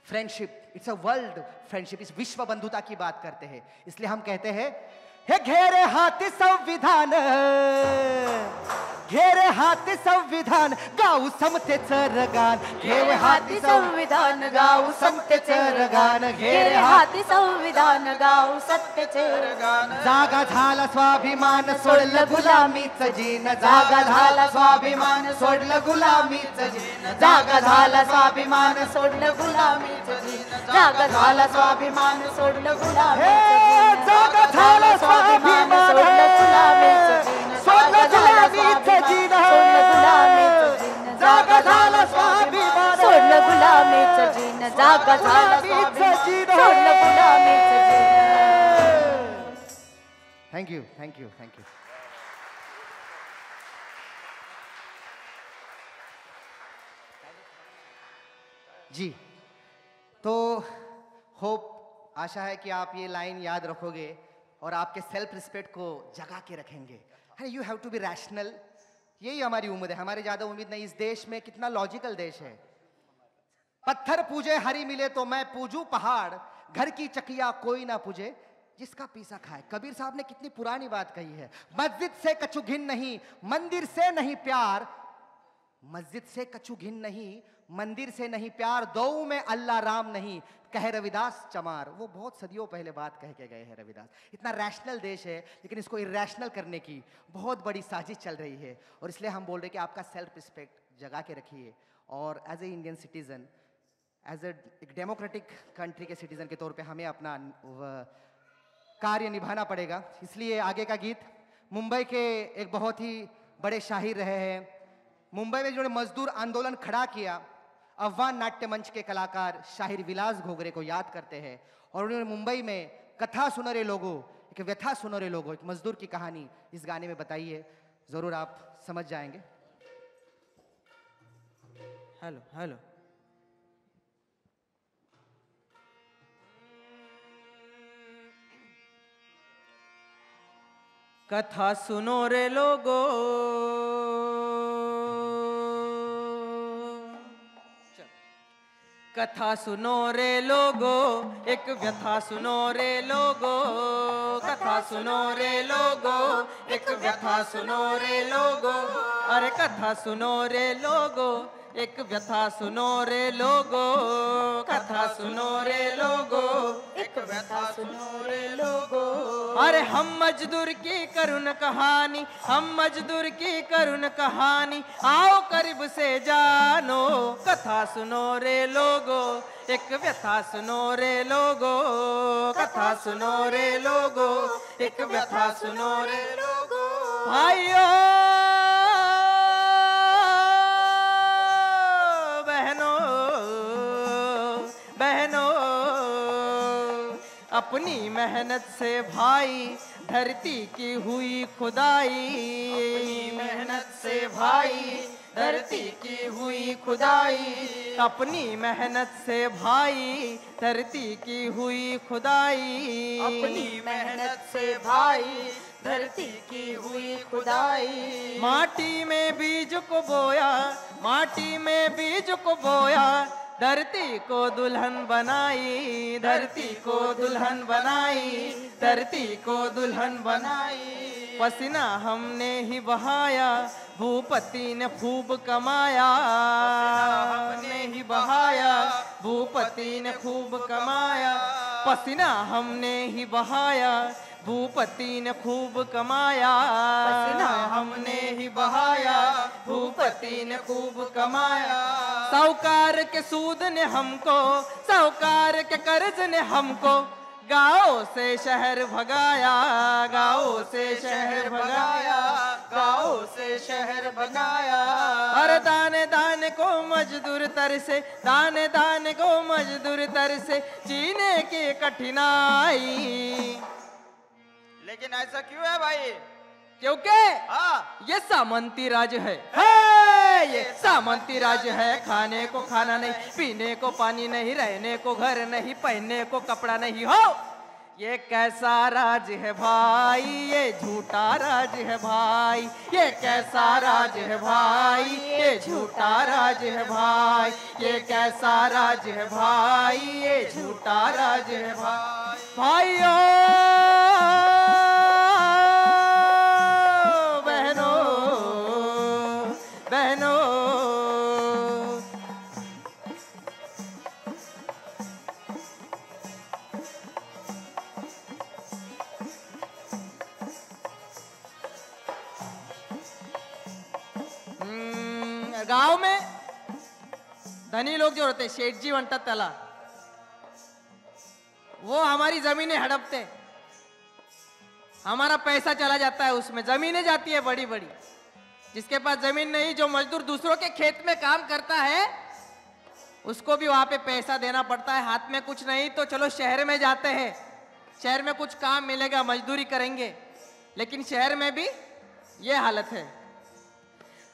friendship, it's a world friendship, इस विश्व बंधुता की बात करते हैं. इसलिए हम कहते हैं हे घेरे हाथी संविधान, घेरे हाती संविधान, गाऊ समतेचं रगान. घेरे हाती संविधान गाऊ समतेचं रगान. घेरे हाती संविधान गाऊ सत्तेचे गान. जागा झाला स्वाभिमान, सोडलं गुलामीचं जीन. जागा झाला स्वाभिमान, सोडलं गुलामीचं जीन. जागा झाला स्वाभिमान, सोडलं गुलामीचं जीन. जागा झाला स्वाभिमान, सोडलं गुलामीचं जीन. जागा झाला स्वाभिमान, सोडलं गुलामीचं जीन. सोडलं गुलामीचं जीन. सोडलं गुलामीचं जीन. जागा झाला स्वाभिमान, सोडलं गुलामीचं जीन. जागा झाला स्वाभिमान, सोडलं गुलामीचं जीन. Thank you, thank you, thank you. जी, तो होप, आशा है कि आप ये लाइन याद रखोगे और आपके सेल्फ रिस्पेक्ट को जगा के रखेंगे. You have to be rational. यही हमारी उम्मीद है, हमारे ज्यादा उम्मीद नहीं. इस देश में कितना लॉजिकल देश है. पत्थर पूजे हरी मिले तो मैं पूजू पहाड़, घर की चकिया कोई ना पूजे जिसका पीसा खाए. कबीर साहब ने कितनी पुरानी बात कही है. मस्जिद से कछु घिन नहीं, मंदिर से नहीं प्यार. मस्जिद से कछु घिन नहीं, मंदिर से नहीं प्यार. दो में अल्लाह राम नहीं, कहे रविदास चमार. वो बहुत सदियों पहले बात कह के गए हैं रविदास. इतना रैशनल देश है, लेकिन इसको इरैशनल करने की बहुत बड़ी साजिश चल रही है. और इसलिए हम बोल रहे हैं कि आपका सेल्फ रिस्पेक्ट जगा के रखिए. और as a Indian citizen, as एक डेमोक्रेटिक कंट्री के सिटीजन के तौर पे हमें अपना कार्य निभाना पड़ेगा. इसलिए आगे का गीत मुंबई के एक बहुत ही बड़े शाहिर रहे हैं. मुंबई में जिन्होंने मजदूर आंदोलन खड़ा किया, अफवान नाट्य मंच के कलाकार शाहिर विलास घोगरे को याद करते हैं. और उन्होंने मुंबई में कथा सुनो रे लोगों, एक व्यथा सुनो रे लोगों, एक मजदूर की कहानी इस गाने में बताई है. जरूर आप समझ जाएंगे. Hello hello. कथा सुनो रे लोगो, कथा सुनो रे लोगो, एक व्यथा सुनो रे लोगो. कथा सुनो रे लोगो, एक व्यथा सुनो रे लोगो. अरे कथा सुनो रे लोगो, एक व्यथा सुनो रे लोगो, कथा सुनो रे लोगो, एक व्यथा सुनो रे लोगो। अरे हम मजदूर की करुण कहानी, हम मजदूर की करुण कहानी, आओ करीब से जानो, कथा सुनो रे लोगो, एक व्यथा सुनो रे लोगो, कथा सुनो रे लोगो, एक व्यथा सुनो रे लोगो। भाइयों बहनों बहनों, अपनी मेहनत से भाई धरती की हुई खुदाई, मेहनत से भाई धरती की हुई खुदाई, अपनी मेहनत से भाई धरती की हुई खुदाई, अपनी मेहनत से भाई धरती की हुई खुदाई। माटी में बीज को बोया, माटी में बीज को बोया, धरती को दुल्हन बनाई, धरती को दुल्हन बनाई, धरती को दुल्हन बनाई। पसीना हमने ही बहाया, भूपति ने खूब कमाया, हमने ही बहाया, भूपति ने खूब कमाया। पसीना हमने ही बहाया, भूपति ने खूब कमाया, पसीना हमने ही बहाया, भूपति ने खूब कमाया। साहूकार के सूद ने हमको, साहूकार के कर्ज ने हमको, गाँव से शहर भगाया, गाँव से शहर भगाया, गाँव से शहर भगाया। हर दाने दाने को मजदूर तरसे, दाने दाने को मजदूर तरसे, जीने की कठिनाई। लेकिन ऐसा क्यों है भाई? क्योंकि हाँ, ये सामंती राज है, ये सामंती राज है। खाने को खाना नहीं, पीने को पानी नहीं, रहने को घर नहीं, पहनने को कपड़ा नहीं। हो ये कैसा राज है भाई, ये झूठा राज है भाई, ये कैसा राज है भाई, ये झूठा राज है भाई, ये कैसा राज है भाई, ये झूठा राज है भाई। भाइयों बहनों बहनों, गांव में धनी लोग जो होते, शेठ जी म्हणतात त्याला, वो हमारी जमीनें हड़पते, हमारा पैसा चला जाता है उसमें, जमीनें जाती है बड़ी बड़ी। जिसके पास जमीन नहीं, जो मजदूर दूसरों के खेत में काम करता है, उसको भी वहां पे पैसा देना पड़ता है। हाथ में कुछ नहीं तो चलो शहर में जाते हैं, शहर में कुछ काम मिलेगा, मजदूरी करेंगे। लेकिन शहर में भी ये हालत है।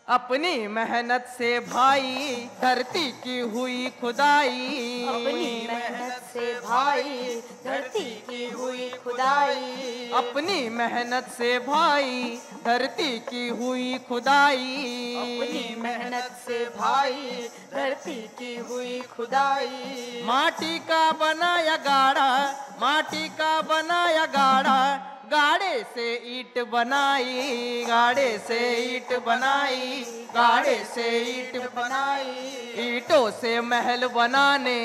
अपनी मेहनत से भाई धरती की हुई खुदाई, अपनी मेहनत से भाई धरती की हुई खुदाई, अपनी मेहनत से भाई धरती की हुई खुदाई, अपनी मेहनत से भाई धरती की हुई खुदाई। माटी का बनाया गाड़ा, माटी का बनाया गाड़ा, गाड़े से ईंट बनाई, गाड़े से ईंट बनाई, गाड़े से ईंट बनाई। ईंटों से महल बनाने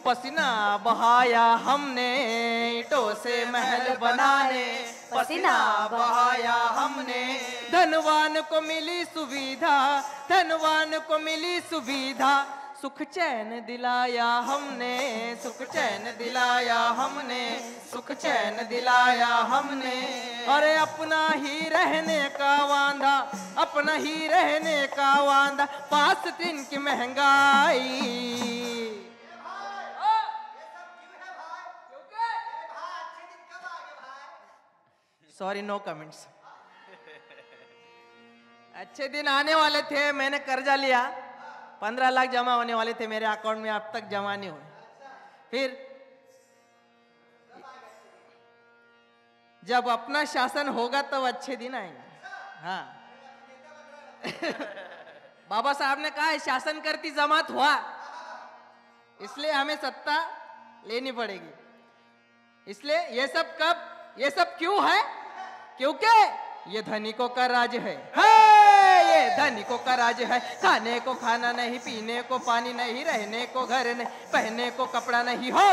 पसीना बहाया हमने, ईंटों से महल बनाने पसीना बहाया हमने। धनवान को मिली सुविधा, धनवान को मिली सुविधा, सुख चैन दिलाया हमने, सुख चैन दिलाया हमने, सुख चैन दिलाया हमने। अरे अपना ही रहने का वांदा, अपना ही रहने का वांदा, 5 दिन की महंगाई। Sorry, no comments. अच्छे दिन आने वाले थे, मैंने कर्जा लिया, 15 लाख जमा होने वाले थे मेरे अकाउंट में, अब तक जमा नहीं हुए। फिर जब अपना शासन होगा तब अच्छे दिन आएंगे। हाँ बाबा साहब ने कहा है शासन करती जमात हुआ, इसलिए हमें सत्ता लेनी पड़ेगी। इसलिए ये सब कब, ये सब क्यों है? क्योंकि ये धनिकों का राज है। ये ये धनिकों का राज है, खाने को खाना नहीं, पीने को पानी नहीं, रहने को घर नहीं, पहनने को कपड़ा नहीं हो।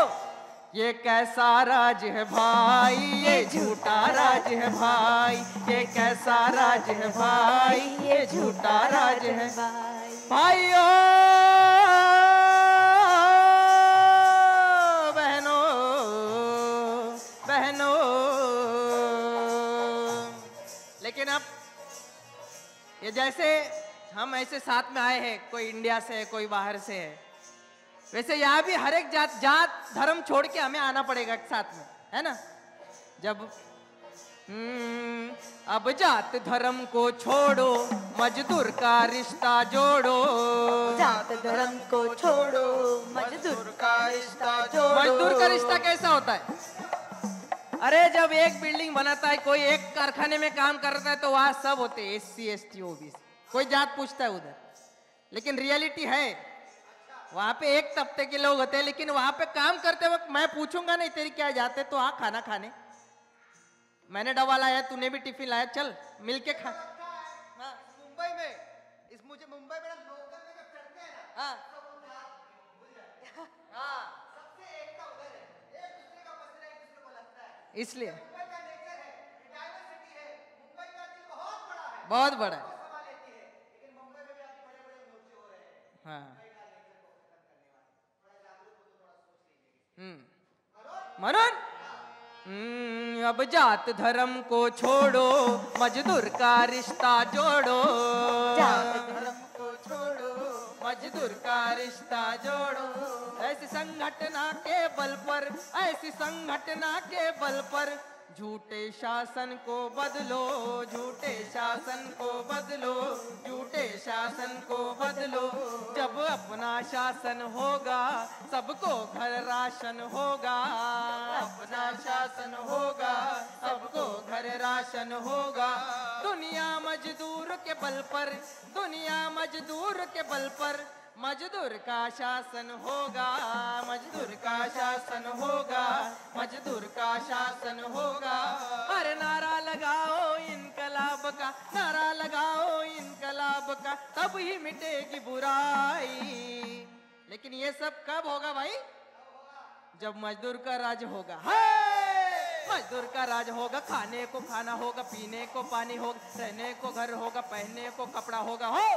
ये कैसा राज है भाई, ये झूठा राज है भाई, ये कैसा राज है भाई, ये झूठा राज है भाइयों बहनों बहनों। लेकिन अब ये जैसे हम ऐसे साथ में आए हैं, कोई इंडिया से है, कोई बाहर से है, वैसे यहाँ भी हर एक जात धर्म छोड़ के हमें आना पड़ेगा एक साथ में, है ना। जब अब जात धर्म को छोड़ो, मजदूर का रिश्ता जोड़ो। जात धर्म को छोड़ो, मजदूर का रिश्ता जोड़ो। मजदूर का रिश्ता कैसा होता है? अरे जब एक बिल्डिंग बनाता है, कोई एक कारखाने में काम करता है, तो वहां सब होते हैं, SC ST OBC, कोई जात पूछता है उधर। लेकिन रियलिटी है वहां पे एक तबके के लोग होते हैं, लेकिन वहां पे काम करते वक्त मैं पूछूंगा नहीं तेरी क्या जाते, तो हाँ खाना खाने, मैंने डबा लाया, तूने भी टिफिन लाया, चल मिलके खा। मुंबई में मुझे मुंबई में लोकल में जब चढ़ते हैं ना, हाँ हाँ, सबसे एकता उधर है, एक दूसरे का पसीना एक दूसरे को लगता है। इसलिए मुंबई का नेचर है, डाइवर्सिटी है, मुंबई का दिल बहुत बड़ा है, बहुत बड़ा है। सभा लेती है, लेकिन मुंबई में भी अभी बड़े-बड़े मोर्चे हो रहे हैं। हाँ मनोन अब जात धर्म को छोड़ो, मजदूर का रिश्ता जोड़ो। जात धर्म को छोड़ो, मजदूर का रिश्ता जोड़ो। ऐसी संगठना के बल पर, ऐसी संगठना के बल पर झूठे शासन को बदलो, झूठे शासन को बदलो, झूठे शासन को बदलो। जब अपना शासन होगा, सबको घर राशन होगा। अपना शासन होगा, सबको घर राशन होगा। दुनिया मजदूर के बल पर, दुनिया मजदूर के बल पर, मजदूर का शासन होगा, मजदूर का शासन होगा, मजदूर का शासन होगा। अरे नारा लगाओ इनकलाब का, नारा लगाओ इनकलाब का, तब ही मिटेगी बुराई। लेकिन ये सब कब होगा भाई? जब मजदूर का राज होगा। मजदूर का राज होगा, खाने को खाना होगा, पीने को पानी होगा, रहने को घर होगा, पहनने को कपड़ा होगा। हो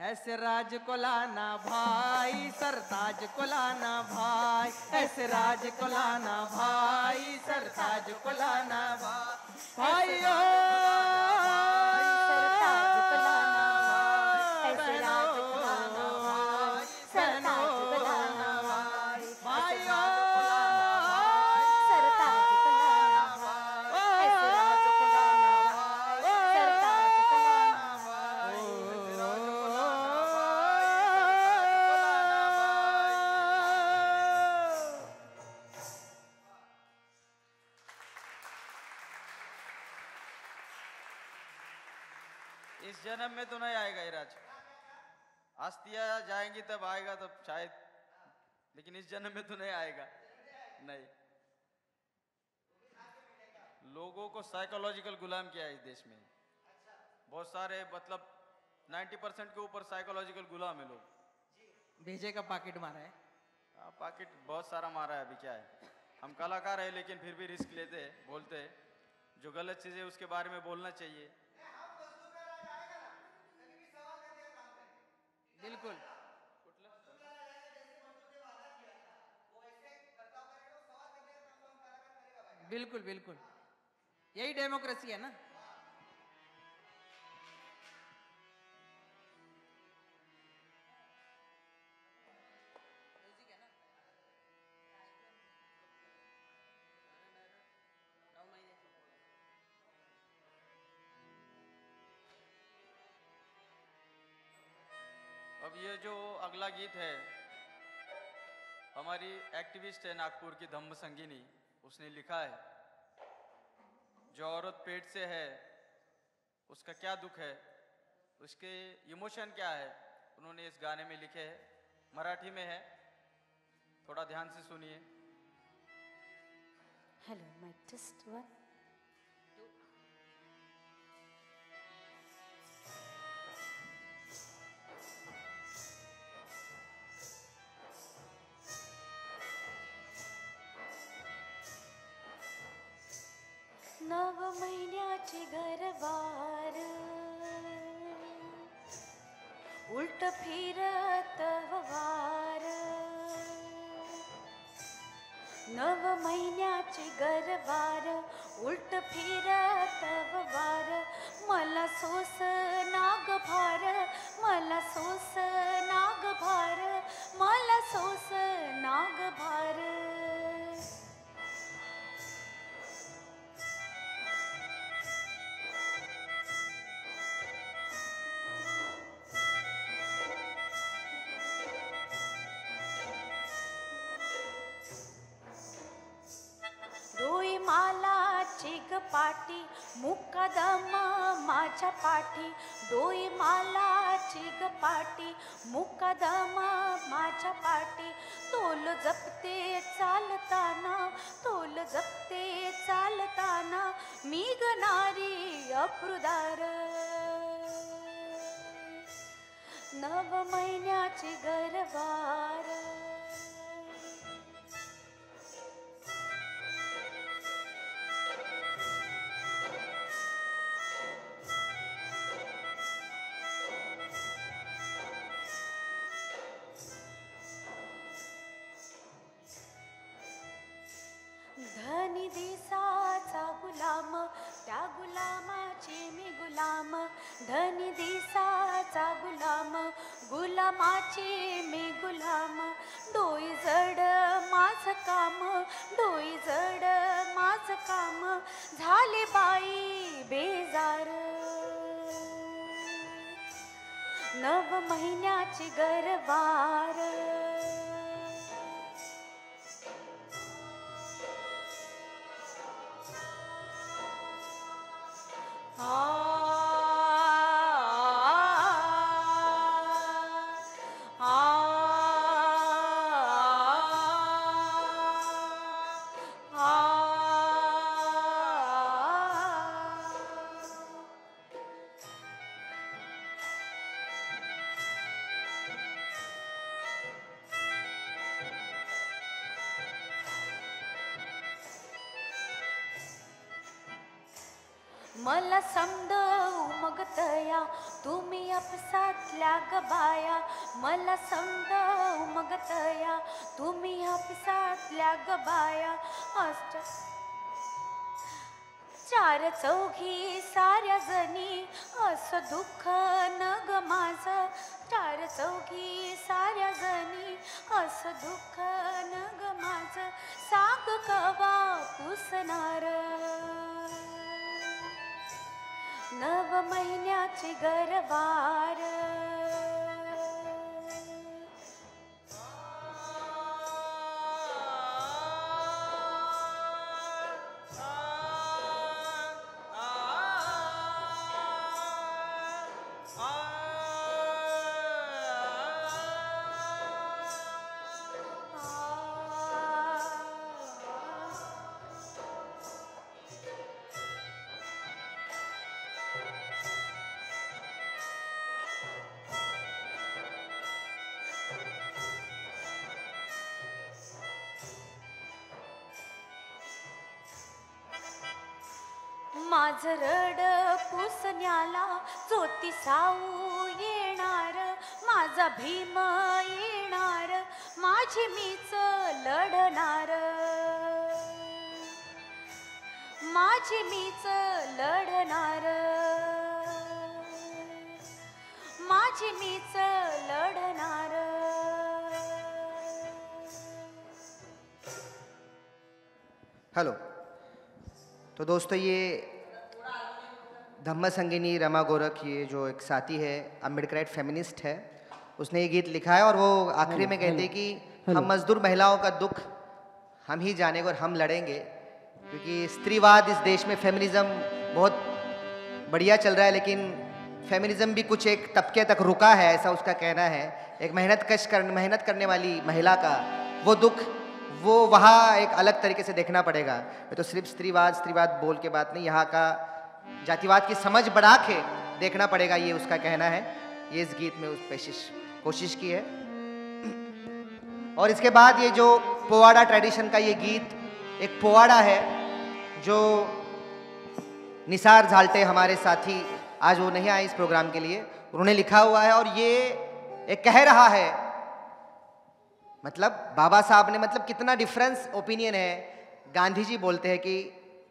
ऐसे राज को लाना भाई, सरताज को लाना भाई, ऐसे राज को लाना भाई, सरताज को लाना भाइयों। सरताज को लाना भाई, ऐसे राज को लाना भाई, सरताज को लाना भाई, भाइयों सरताज को लाना भाई, ऐसे राज को लाना भाई, सरताज को लाना भाई। इस जन्म में तो नहीं आएगा ये राज, अस्थियां जाएंगी तब आएगा, तब शायद, लेकिन इस जन्म में तो नहीं आएगा। नहीं, लोगों को साइकोलॉजिकल गुलाम किया है इस देश में। बहुत सारे, मतलब 90% के ऊपर साइकोलॉजिकल गुलाम है लोग। भेजे का पाकिट मारा है। पॉकेट बहुत सारा मारा है। अभी क्या है, हम कलाकार है लेकिन फिर भी रिस्क लेते हैं, बोलते हैं जो गलत चीज़ है उसके बारे में बोलना चाहिए। बिल्कुल बिल्कुल बिल्कुल, यही डेमोक्रेसी है ना। अब ये जो अगला गीत है, हमारी एक्टिविस्ट है नागपुर की धम्म संगीनी, उसने लिखा है। जो औरत पेट से है उसका क्या दुख है, उसके इमोशन क्या है, उन्होंने इस गाने में लिखे हैं। मराठी में है, थोड़ा ध्यान से सुनिए। हेलो माइक टेस्ट 1 महिन्याची घरवार उलट फिरत वार नव महिन्याची घरवार उलट फिरत वार मला सोस नाग भार मला सोस नाग भार मला सोस नाग भार डोई मालाची ग पाटी मुक्कादम माझ्या पाठी डोई मालाची ग पाटी मुक्कादम माझ्या पाठी तोल जपते चालताना तोल जपते चालताना मी गणारी अप्रुदार नव महिन्याची घरवार धनी दिसाचा गुलाम त्या गुलामाची मी गुलाम धनी दिसाचा गुलाम गुलामाची मी गुलाम डोई जड माझ काम डोई जड माझ काम झाले बाई बेजार नव महिन्याची घरवार मला समद उमगतया तुम्ही अपसातल्या गबाया मला समद उमगतया तुम्ही अपसातल्या गबाया चार चौघी साऱ्या जणी असं दुःख न ग माझं चार चौघी साऱ्या जणी असं दुःख न ग माझं सांग कवा पुसणार नव महिन्याची घरवार माझ रड पुसण्याला ज्योती साऊ येणार माझा भीम येणार माझी मीच लढणार माझी मीच लढणार माझी मीच लढणार हेलो। तो दोस्तों ये धम्म संगिनी रमा गोरख, ये जो एक साथी है, अम्बेडकराइट फेमिनिस्ट है, उसने ये गीत लिखा है और वो आखिरी में कहते हैं कि हम मजदूर महिलाओं का दुख हम ही जानेंगे और हम लड़ेंगे, क्योंकि स्त्रीवाद इस देश में फेमिनिज्म बहुत बढ़िया चल रहा है, लेकिन फेमिनिज्म भी कुछ एक तबके तक रुका है, ऐसा उसका कहना है। एक मेहनत करने वाली महिला का वो दुख, वो वहाँ एक अलग तरीके से देखना पड़ेगा। तो सिर्फ स्त्रीवाद बोल के बात नहीं, यहाँ का जातिवाद की समझ बढ़ा के देखना पड़ेगा, ये उसका कहना है। ये इस गीत में उस कोशिश की है। और इसके बाद ये जो पोवाड़ा ट्रेडिशन का ये गीत, एक पोवाड़ा है जो निसार झालटे हमारे साथी, आज वो नहीं आए इस प्रोग्राम के लिए, उन्होंने लिखा हुआ है और ये एक कह रहा है, मतलब बाबा साहब ने, मतलब कितना डिफरेंस ओपिनियन है। गांधी जी बोलते हैं कि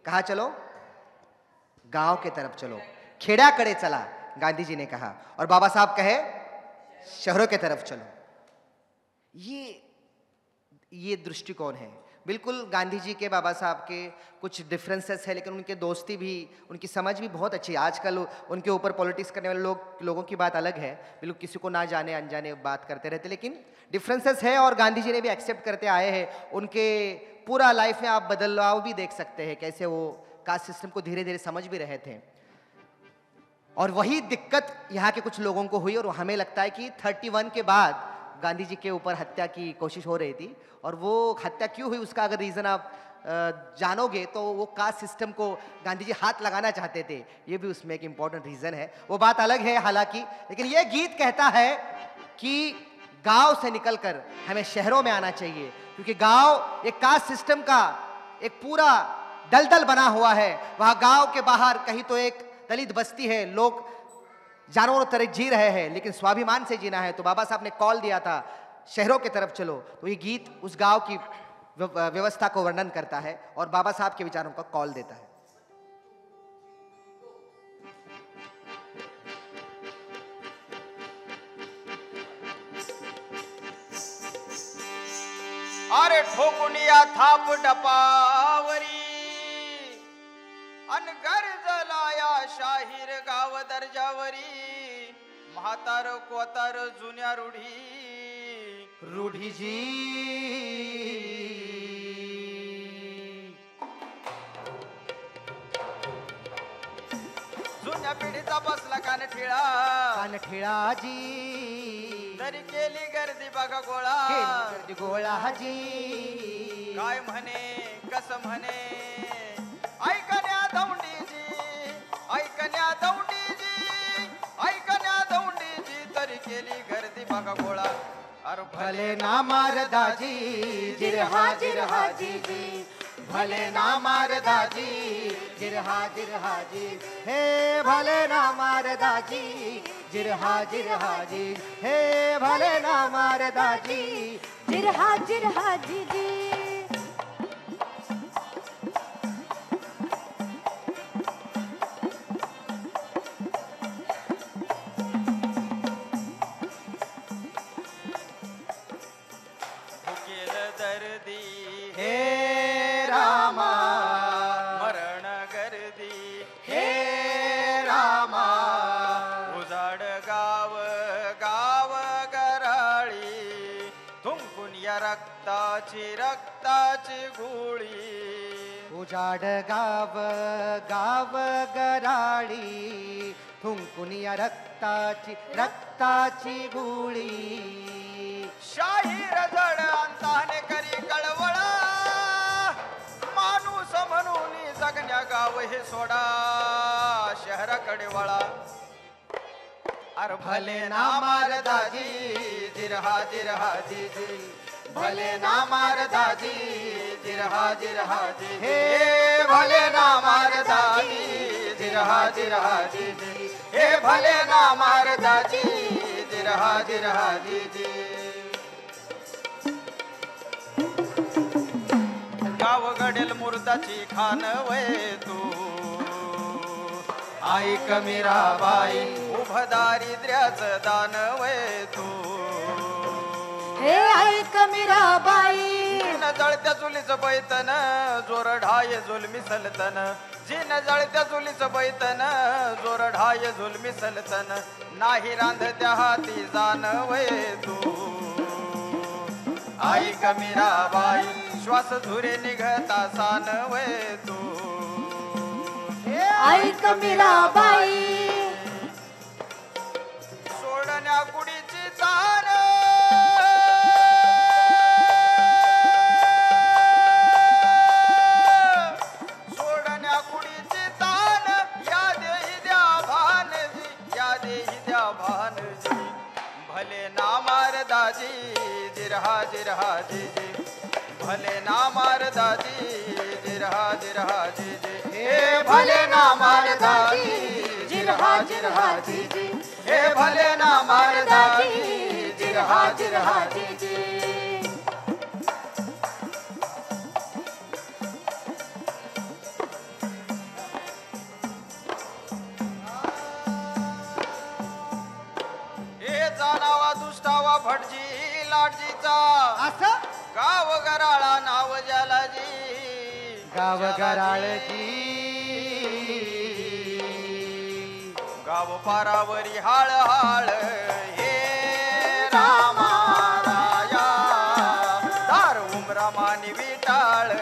कहाँ चलो, गांव के तरफ चलो, खेड़ा कड़े चला, गांधी जी ने कहा, और बाबा साहब कहे शहरों के तरफ चलो। ये दृष्टिकोण है। बिल्कुल गांधी जी के, बाबा साहब के कुछ डिफरेंसेस है, लेकिन उनके दोस्ती भी, उनकी समझ भी बहुत अच्छी है। आजकल उनके ऊपर पॉलिटिक्स करने वाले लोगों की बात अलग है, बिल्कुल किसी को ना जाने अनजाने बात करते रहते, लेकिन डिफरेंसेस है और गांधी जी ने भी एक्सेप्ट करते आए हैं। उनके पूरा लाइफ में आप बदलाव भी देख सकते हैं, कैसे वो कास्ट सिस्टम को धीरे धीरे समझ भी रहे थे। और वही दिक्कत यहाँ के कुछ लोगों को हुई, और हमें लगता है कि 31 के बाद गांधी जी के ऊपर हत्या की कोशिश हो रही थी, और वो हत्या क्यों हुई उसका अगर रीज़न आप जानोगे तो वो कास्ट सिस्टम को गांधी जी हाथ लगाना चाहते थे, ये भी उसमें एक इम्पॉर्टेंट रीज़न है। वो बात अलग है हालांकि, लेकिन ये गीत कहता है कि गांव से निकलकर हमें शहरों में आना चाहिए, क्योंकि गांव एक कास्ट सिस्टम का एक पूरा दलदल बना हुआ है। वहाँ गांव के बाहर कहीं तो एक दलित बस्ती है, लोग जानवरों तरह जी रहे हैं, लेकिन स्वाभिमान से जीना है। तो बाबा साहब ने कॉल दिया था शहरों की तरफ चलो, तो ये गीत उस गांव की व्यवस्था को वर्णन करता है और बाबा साहब के विचारों का कॉल देता है। अरे ठोकुनिया थाप डपावरी अन गरजलाया शाहीर गाव दर्जावरी, म्हातार कोतार जुन्या रूढी जी जुन्या पिढीचा बसला कानठिळा जी, तरी केली गर्दी बघा गोळा, गोळा जी काय म्हणे कस म्हणे, ऐकण्या दौंडीजी, ऐकण्या दौंडीजी, ऐकण्या दौंडीजी, तरी केली गर्दी बघा गोळा। अरे भले ना मारदाजी, जिरहा जिरहा जी जी, भले ना मारदाजी, जिरहा जिरहा जी, हे भले ना मारदाजी, जिरहा जिरहा जी, हे भले ना मारदाजी, जिरहा जिरहा जी जी। भुकेल दर्दी हे रामा, मरण गर्दी हे रामा, उजाड गाव गाव गराळी, थुंकून या रक्ताची रक्ताची गोळी, उजाड गाव गाव गराळी, थुंकुनिया रक्ताची रक्ताची गुळी, शाहीर जड अंताने करी कळवळा, माणूस म्हणून जगण्या गाव हे सोडा, शहराकडे वळा। अरे भले ना मारदाजी, जिरहा जिरहा जी जी, भले ना मारदाजी, जिरहा जिरहा जी, हे भले ना मारदाजी, जिरहा जिरहा जी जी, हे भले ना मारदाजी, जिरहा जिरहा जी जी। गाव घडेल मुर्दाची खान वय तू, ऐक मीराबाई, उभ दारिद्र्याचं दान वय तू, हे ऐक मीराबाई, जिन जळत्या चुलीचं बैतन, जोर ढाय जुलमी सलतन, जिन जळत्या चुलीचं बैतन, जोर ढाय जुलमी सलतन, नाही रांधत्या हाती जाण वय तू, ऐक मीराबाई, श्वास धुरे निघता सान वय तू, ऐक मीराबाई, सोडण्या कुडीची चाल, सोडण्या कुडीची तान, या देही द्या भानजी, या देही द्या भानजी, भले ना मारदाजी, जिरहा जिरहा जी जी, भले ना मार दादी जिरहा जिरहा जी जी हे भले ना मार दादी जिरहा जिरहा जी जी हे भले ना मार दादी जिरहा जिरहा जी जी हे जाणावा दुष्टावा भटजी लाटजीचा असं गाव गराळा नाव ज्याला जी गाव गराळजी गाव पारावरी हाळ हाळ हे रामा राया दार उमरा मानी विटाळ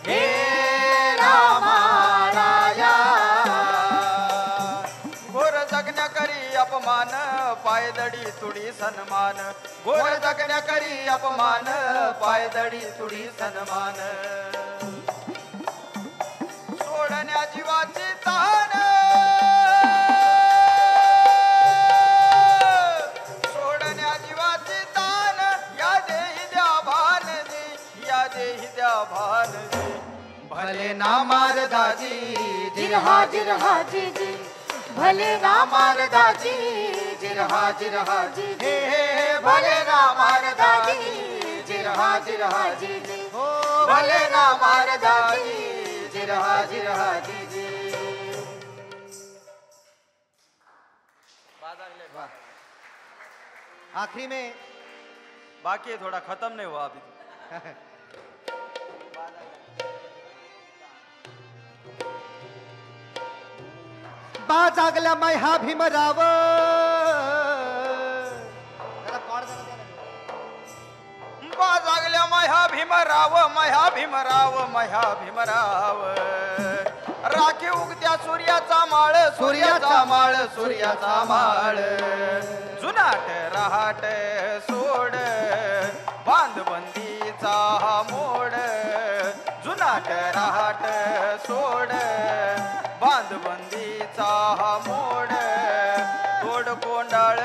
हे रामा राया घोर जगण्या करी अपमान पायदडी तुडी सन्मान घोर जगण्या करी अपमान पायदडी तुडी सन्मान सोडण्या जीवाची तान सोडण्या जीवाची तान या देही द्या भानजी या देही द्या भानजी भले ना मार दाजी जिरहा जिरहा जी जी भले ना मार दादी जिरहा जिरहा जी जी हे भले ना मार दादी जिरहा जिरहा जी जी भले ना मार दादी जिरहा जिरहा जी जी आखिरी में बाकी है, थोड़ा खत्म नहीं हुआ अभी बाजागला मह्या भीमराव बाजागल्या मह्या भीमराव मह्या भीमराव मह्या भीमराव राखी उगत्या सूर्याचा माळ सूर्याचा माळ सूर्याचा माळ जुनाट रहाट सोड बांधबंदीचा मोड जुनाट रहाट सोड बांधबंदीचा मोड तोड कोंडाळ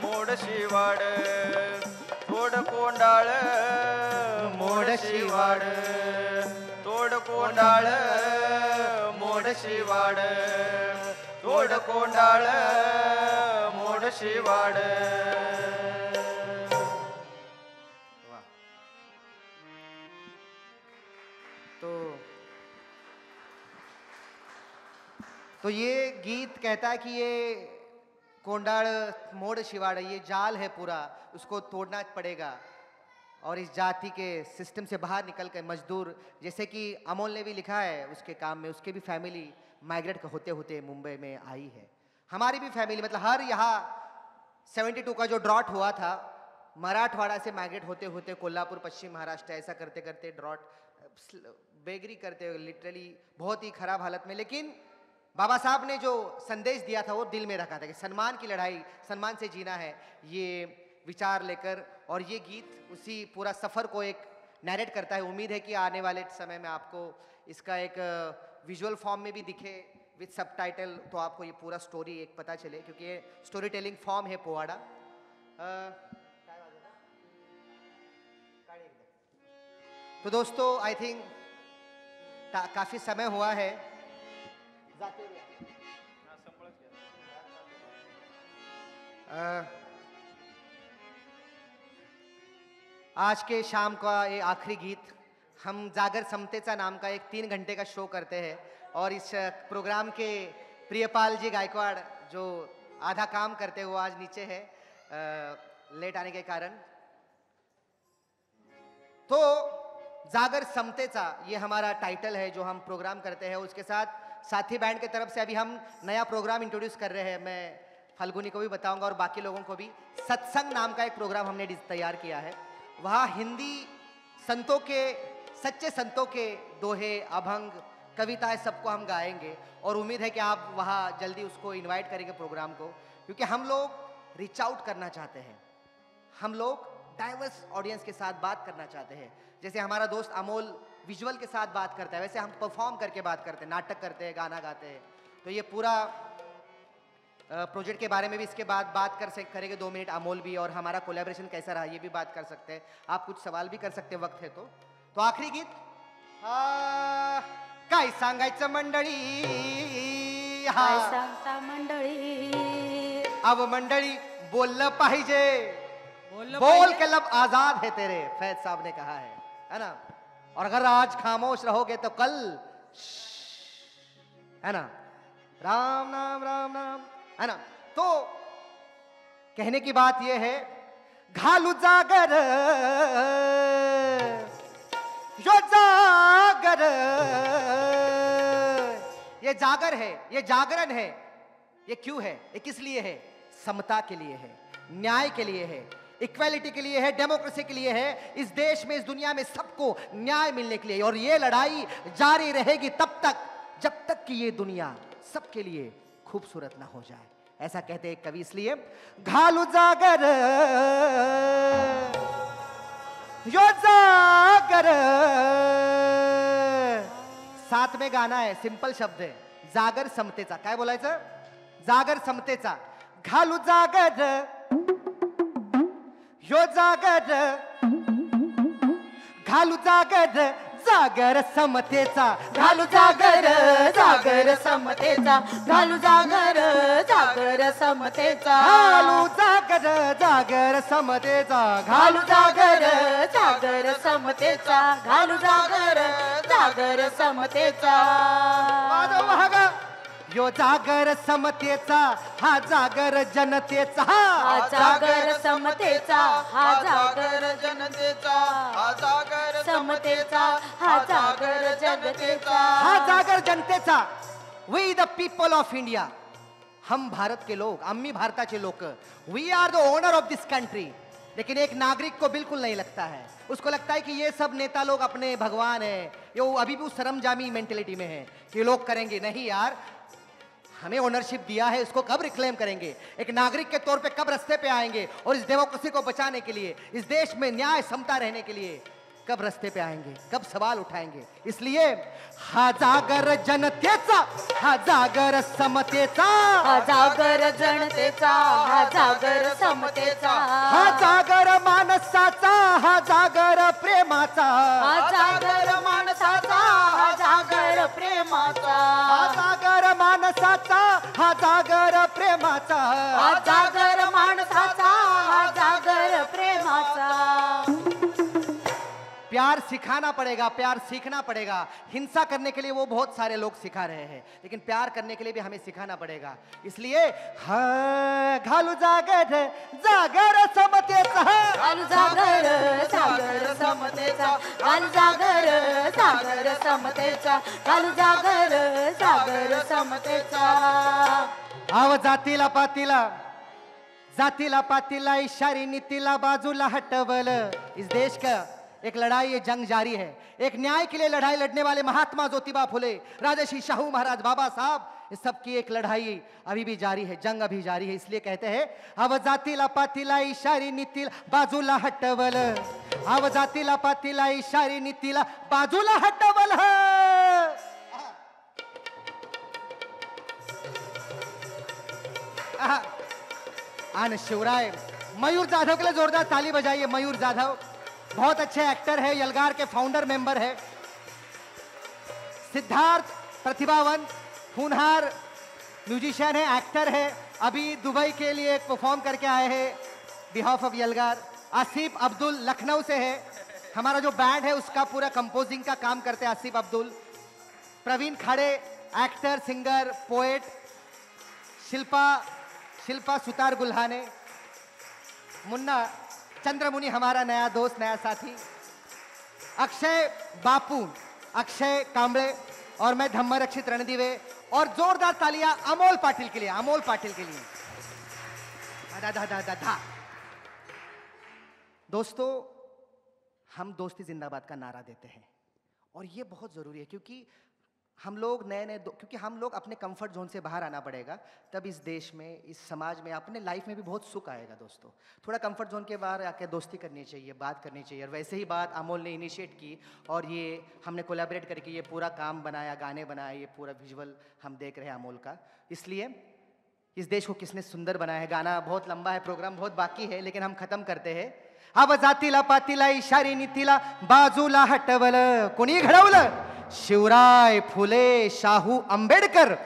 मोड शिवाड तोड कोंडाळ मोड शिवाड तोड कोंडाळ मोड शिवाड तोड कोंडाळ मोड शिवाड तो ये गीत कहता है कि ये कोंडाड़ मोड़ शिवाड़ ये जाल है पूरा, उसको तोड़ना पड़ेगा और इस जाति के सिस्टम से बाहर निकल कर मजदूर, जैसे कि अमोल ने भी लिखा है उसके काम में, उसके भी फैमिली माइग्रेट होते होते मुंबई में आई है। हमारी भी फैमिली, मतलब हर यहाँ 72 का जो ड्रॉट हुआ था, मराठवाड़ा से माइग्रेट होते होते कोल्हापुर, पश्चिम महाराष्ट्र, ऐसा करते करते ड्रॉट बेगरी करते हुए लिटरली बहुत ही खराब हालत में, लेकिन बाबा साहब ने जो संदेश दिया था वो दिल में रखा था कि सम्मान की लड़ाई, सम्मान से जीना है, ये विचार लेकर, और ये गीत उसी पूरा सफ़र को एक नैरेट करता है। उम्मीद है कि आने वाले समय में आपको इसका एक विजुअल फॉर्म में भी दिखे विद सबटाइटल, तो आपको ये पूरा स्टोरी एक पता चले, क्योंकि ये स्टोरी टेलिंग फॉर्म है पोवाड़ा। तो दोस्तों आई थिंक काफ़ी समय हुआ है, आज के शाम का ये आखिरी गीत, हम जागर समतेचा नाम का एक 3 घंटे का शो करते हैं, और इस प्रोग्राम के प्रियपाल जी गायकवाड़ जो आधा काम करते हुए आज नीचे है लेट आने के कारण। तो जागर समतेचा ये हमारा टाइटल है जो हम प्रोग्राम करते हैं। उसके साथ साथी बैंड की तरफ से अभी हम नया प्रोग्राम इंट्रोड्यूस कर रहे हैं, मैं फाल्गुनी को भी बताऊंगा और बाकी लोगों को भी। सत्संग नाम का एक प्रोग्राम हमने तैयार किया है, वहाँ हिंदी संतों के, सच्चे संतों के दोहे, अभंग, कविताएं सबको हम गाएंगे, और उम्मीद है कि आप वहाँ जल्दी उसको इनवाइट करेंगे प्रोग्राम को, क्योंकि हम लोग रीच आउट करना चाहते हैं, हम लोग डाइवर्स ऑडियंस के साथ बात करना चाहते हैं। जैसे हमारा दोस्त अमोल विजुअल के साथ बात करता है, वैसे हम परफॉर्म करके बात करते हैं, नाटक करते हैं, गाना गाते हैं। तो ये पूरा प्रोजेक्ट के बारे में भी इसके बाद बात करेंगे 2 मिनट, अमोल भी, और हमारा कोलैबोरेशन कैसा रहा ये भी बात कर सकते हैं। आप कुछ सवाल भी कर सकते हैं, वक्त है तो आखिरी गीत काय सांगायचं मंडळी, काय सांगता मंडळी, अब मंडळी बोलना पाहिजे, बोल के लब आजाद है तेरे, फैज साहब ने कहा है ना। और अगर आज खामोश रहोगे तो कल है ना, राम नाम राम नाम, है ना। तो कहने की बात यह है, घालू जागर यो जागर, ये जागर है, ये जागरण है, ये क्यों है, ये किस लिए है? समता के लिए है, न्याय के लिए है, इक्वालिटी के लिए है, डेमोक्रेसी के लिए है। इस देश में, इस दुनिया में सबको न्याय मिलने के लिए, और ये लड़ाई जारी रहेगी तब तक जब तक कि ये दुनिया सबके लिए खूबसूरत ना हो जाए, ऐसा कहते हैं कवि। इसलिए घालू जागर यो जागर, साथ में गाना है, सिंपल शब्द है, जागर समतेचा। काय बोलायचं? जागर समतेचा, घालू जागर यो जागर, घालू जागर जागर समतेचा, घालू जागर जागर समतेचा, घालू जागर जागर समतेचा, घालू जागर जागर समतेचा, घालू जागर जागर समतेचा, घालू जागर जागर समतेचा, माझं महागा यो जागर समतेचा, हा जागर जनतेचा, हा जागर समतेचा, हा जागर जनतेचा, हा जागर समतेचा, हा जागर जनतेचा, हा जागर जनतेचा। We the people of India, हम भारत के लोग, आम्ही भारताचे लोक, we are the owner of this country. लेकिन एक नागरिक को बिल्कुल नहीं लगता है, उसको लगता है कि ये सब नेता लोग अपने भगवान है, ये अभी भी उस सरमजामी मेंटेलिटी में है कि ये लोग करेंगे। नहीं यार, हमें ओनरशिप दिया है, इसको कब रिक्लेम करेंगे, एक नागरिक के तौर पे कब रास्ते पे आएंगे, और इस डेमोक्रेसी को बचाने के लिए, इस देश में न्याय समता रहने के लिए कब रास्ते पे आएंगे, कब सवाल उठाएंगे। इसलिए हा जागर जनतेचा, हा जागर समतेचा, हा जागर जनतेचा, हा जागर समतेचा, हा जागर माणसाचा, हा जागर प्रेमाचा, हा जागर माणसाचा, हा जागर प्रेमाचा, हा जागर माणसाचा, हा जागर प्रेमाचा, हा जागर माणसाचा, हा जागर प्रेमाचा। प्यार सिखाना पड़ेगा, प्यार सीखना पड़ेगा। हिंसा करने के लिए वो बहुत सारे लोग सिखा रहे हैं, लेकिन प्यार करने के लिए भी हमें सिखाना पड़ेगा। इसलिए हाँ, घालू जागर जागर समतेचा, घालू जागर जागर समतेचा, घालू जागर जागर समतेचा, घालू जागर जागर समतेचा, आव जातीला पातीला, जातीला पातीला, इशारी नीतीला बाजूला हटवलं। इस देश का एक लड़ाई, ये जंग जारी है। एक न्याय के लिए लड़ाई लड़ने वाले महात्मा ज्योतिबा फुले, राजर्षि शाहू महाराज, बाबा साहब, इस सब की एक लड़ाई अभी भी जारी है, जंग अभी जारी है। इसलिए कहते हैं अव जातीला पातीला, इशारी नीतीला बाजूला हटवल, अव जातीला पातीला, इशारी नीतीला बाजूला हटवल। आन शिवराय, मयूर जाधव के लिए जोरदार ताली बजाइए। मयूर जाधव बहुत अच्छे एक्टर है, यलगार के फाउंडर मेंबर है। सिद्धार्थ प्रतिभावंत, होनहार म्यूजिशियन है, एक्टर है, अभी दुबई के लिए परफॉर्म करके आए हैं बिहाफ ऑफ यलगार। आसिफ अब्दुल लखनऊ से है, हमारा जो बैंड है उसका पूरा कंपोजिंग का काम करते हैं आसिफ अब्दुल। प्रवीण खाड़े एक्टर, सिंगर, पोएट। शिल्पा सुतार गुल्हाने। मुन्ना चंद्रमुनि हमारा नया दोस्त, नया साथी। अक्षय बापू, अक्षय कांबळे, और मैं धम्मरक्षित रणदीवे। और जोरदार तालियां अमोल पाटिल के लिए, अमोल पाटिल के लिए। धा धा धा धा धा। दोस्तों, हम दोस्ती जिंदाबाद का नारा देते हैं, और ये बहुत जरूरी है, क्योंकि हम लोग क्योंकि हम लोग अपने कंफर्ट जोन से बाहर आना पड़ेगा, तब इस देश में, इस समाज में, अपने लाइफ में भी बहुत सुख आएगा। दोस्तों, थोड़ा कंफर्ट जोन के बाहर आके दोस्ती करनी चाहिए, बात करनी चाहिए। और वैसे ही बात अमोल ने इनिशिएट की, और ये हमने कोलैबोरेट करके ये पूरा काम बनाया, गाने बनाए, ये पूरा विजुअल हम देख रहे हैं अमोल का। इसलिए इस देश को किसने सुंदर बनाया है। गाना बहुत लंबा है, प्रोग्राम बहुत बाकी है, लेकिन हम खत्म करते हैं। अब जातीला पातीला इशारी नीतीला बाजूला हटवलं, कोणी घडवलं? शिवराय फुले शाहू अंबेडकर।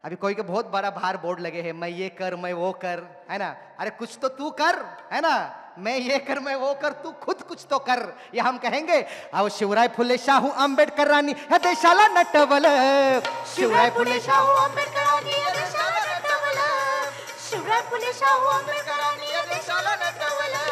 अभी कोई के बहुत बड़ा भार बोर्ड लगे हैं, मैं ये कर मैं वो कर, है ना। अरे कुछ तो तू कर, है ना। मैं ये कर मैं वो कर, तू खुद कुछ तो कर, ये हम कहेंगे। अहो शिवराय फुले शाहू आंबेडकरांनी या देशाला नटवलं। शिवराय फुले शाहू आंबेडकरांनी या देशाला नटवलं, शिवराय फुले शाहू आंबेडकरांनी या देशाला नटवलं।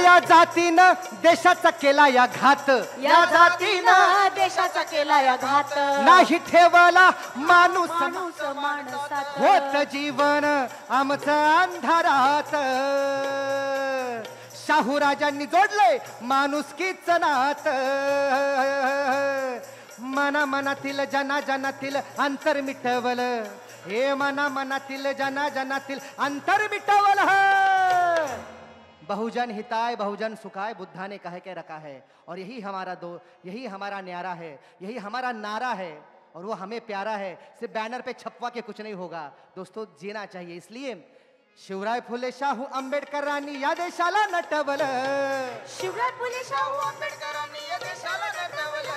या जातीनं देशाचा केला या घात, या जातीनं देशाचा केला या घात, नाही ठेवला माणूस माणूस माणसात, होत जीवन आमचं अंधारात। शाहू राजांनी जोडले माणुसकीचं नात, मना मनातील जना जनातील अंतर मिटवलं, हे मना मनातील जना जनातील अंतर मिटवलं। बहुजन हिताय बहुजन सुखाय बुद्धा ने कह के रखा है, और यही हमारा न्यारा है, यही हमारा नारा है, और वो हमें प्यारा है। सिर्फ बैनर पे छपवा के कुछ नहीं होगा दोस्तों, जीना चाहिए। इसलिए शिवराय फुले शाहू आंबेडकरांनी या देशाला नटवलं, शिवराय फुले शाहू आंबेडकरांनी या देशाला नटवलं,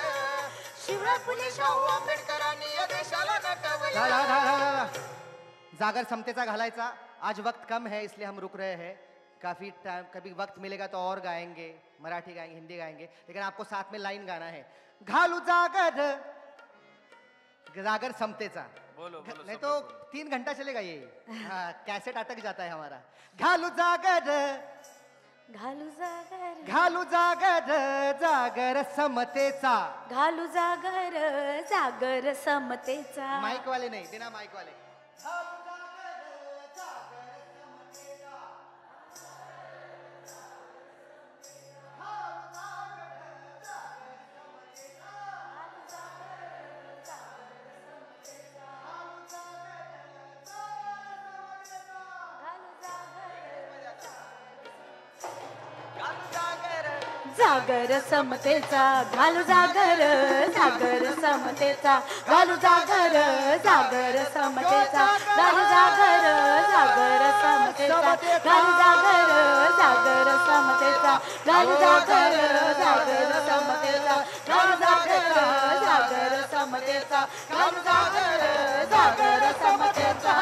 शिवराय फुले शाहू आंबेडकरांनी या देशाला नटवलं। जागर समतेचा घालायचा। आज वक्त कम है इसलिए हम रुक रहे हैं, काफी टाइम, कभी वक्त मिलेगा तो और गाएंगे, मराठी गाएंगे, हिंदी गाएंगे, लेकिन आपको साथ में लाइन गाना है। घालू जागर, जागर समतेचा। बोलो नहीं तो 3 घंटा चलेगा ये। हाँ, कैसेट अटक जाता है हमारा। घालू जागर, घालू जागर, घालू जागर, जागर समतेचा। घालू जागर, जागर समतेचा। माइक वाले नहीं, बिना माइक वाले। जागर समतेचा, घालू जागर, जागर समतेचा, घालू जागर, जागर समतेचा, घालू जागर, जागर समतेचा, घालू जागर, जागर समतेचा, घालू जागर, जागर समतेचा, घालू जागर, जागर समतेचा, घालू जागर, जागर समतेचा।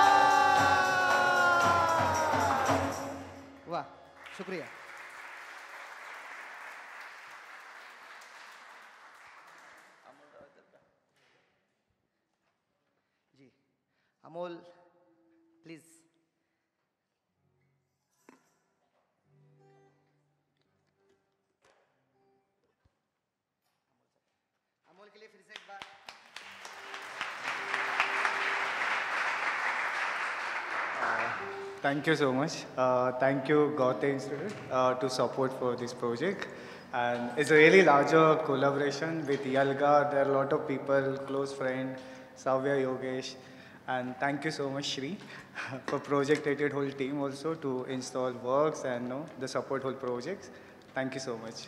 वाह, शुक्रिया। जी अमोल प्लीज। अमोल के लिए फिर से एक बार। Thank you so much. Thank you, Goethe Institute, to support for this project. And it's a really larger collaboration with Yalga. There are a lot of people, close friend, Savya Yogesh. And thank you so much, Shri, for project-related whole team also to install works and the support whole projects. Thank you so much.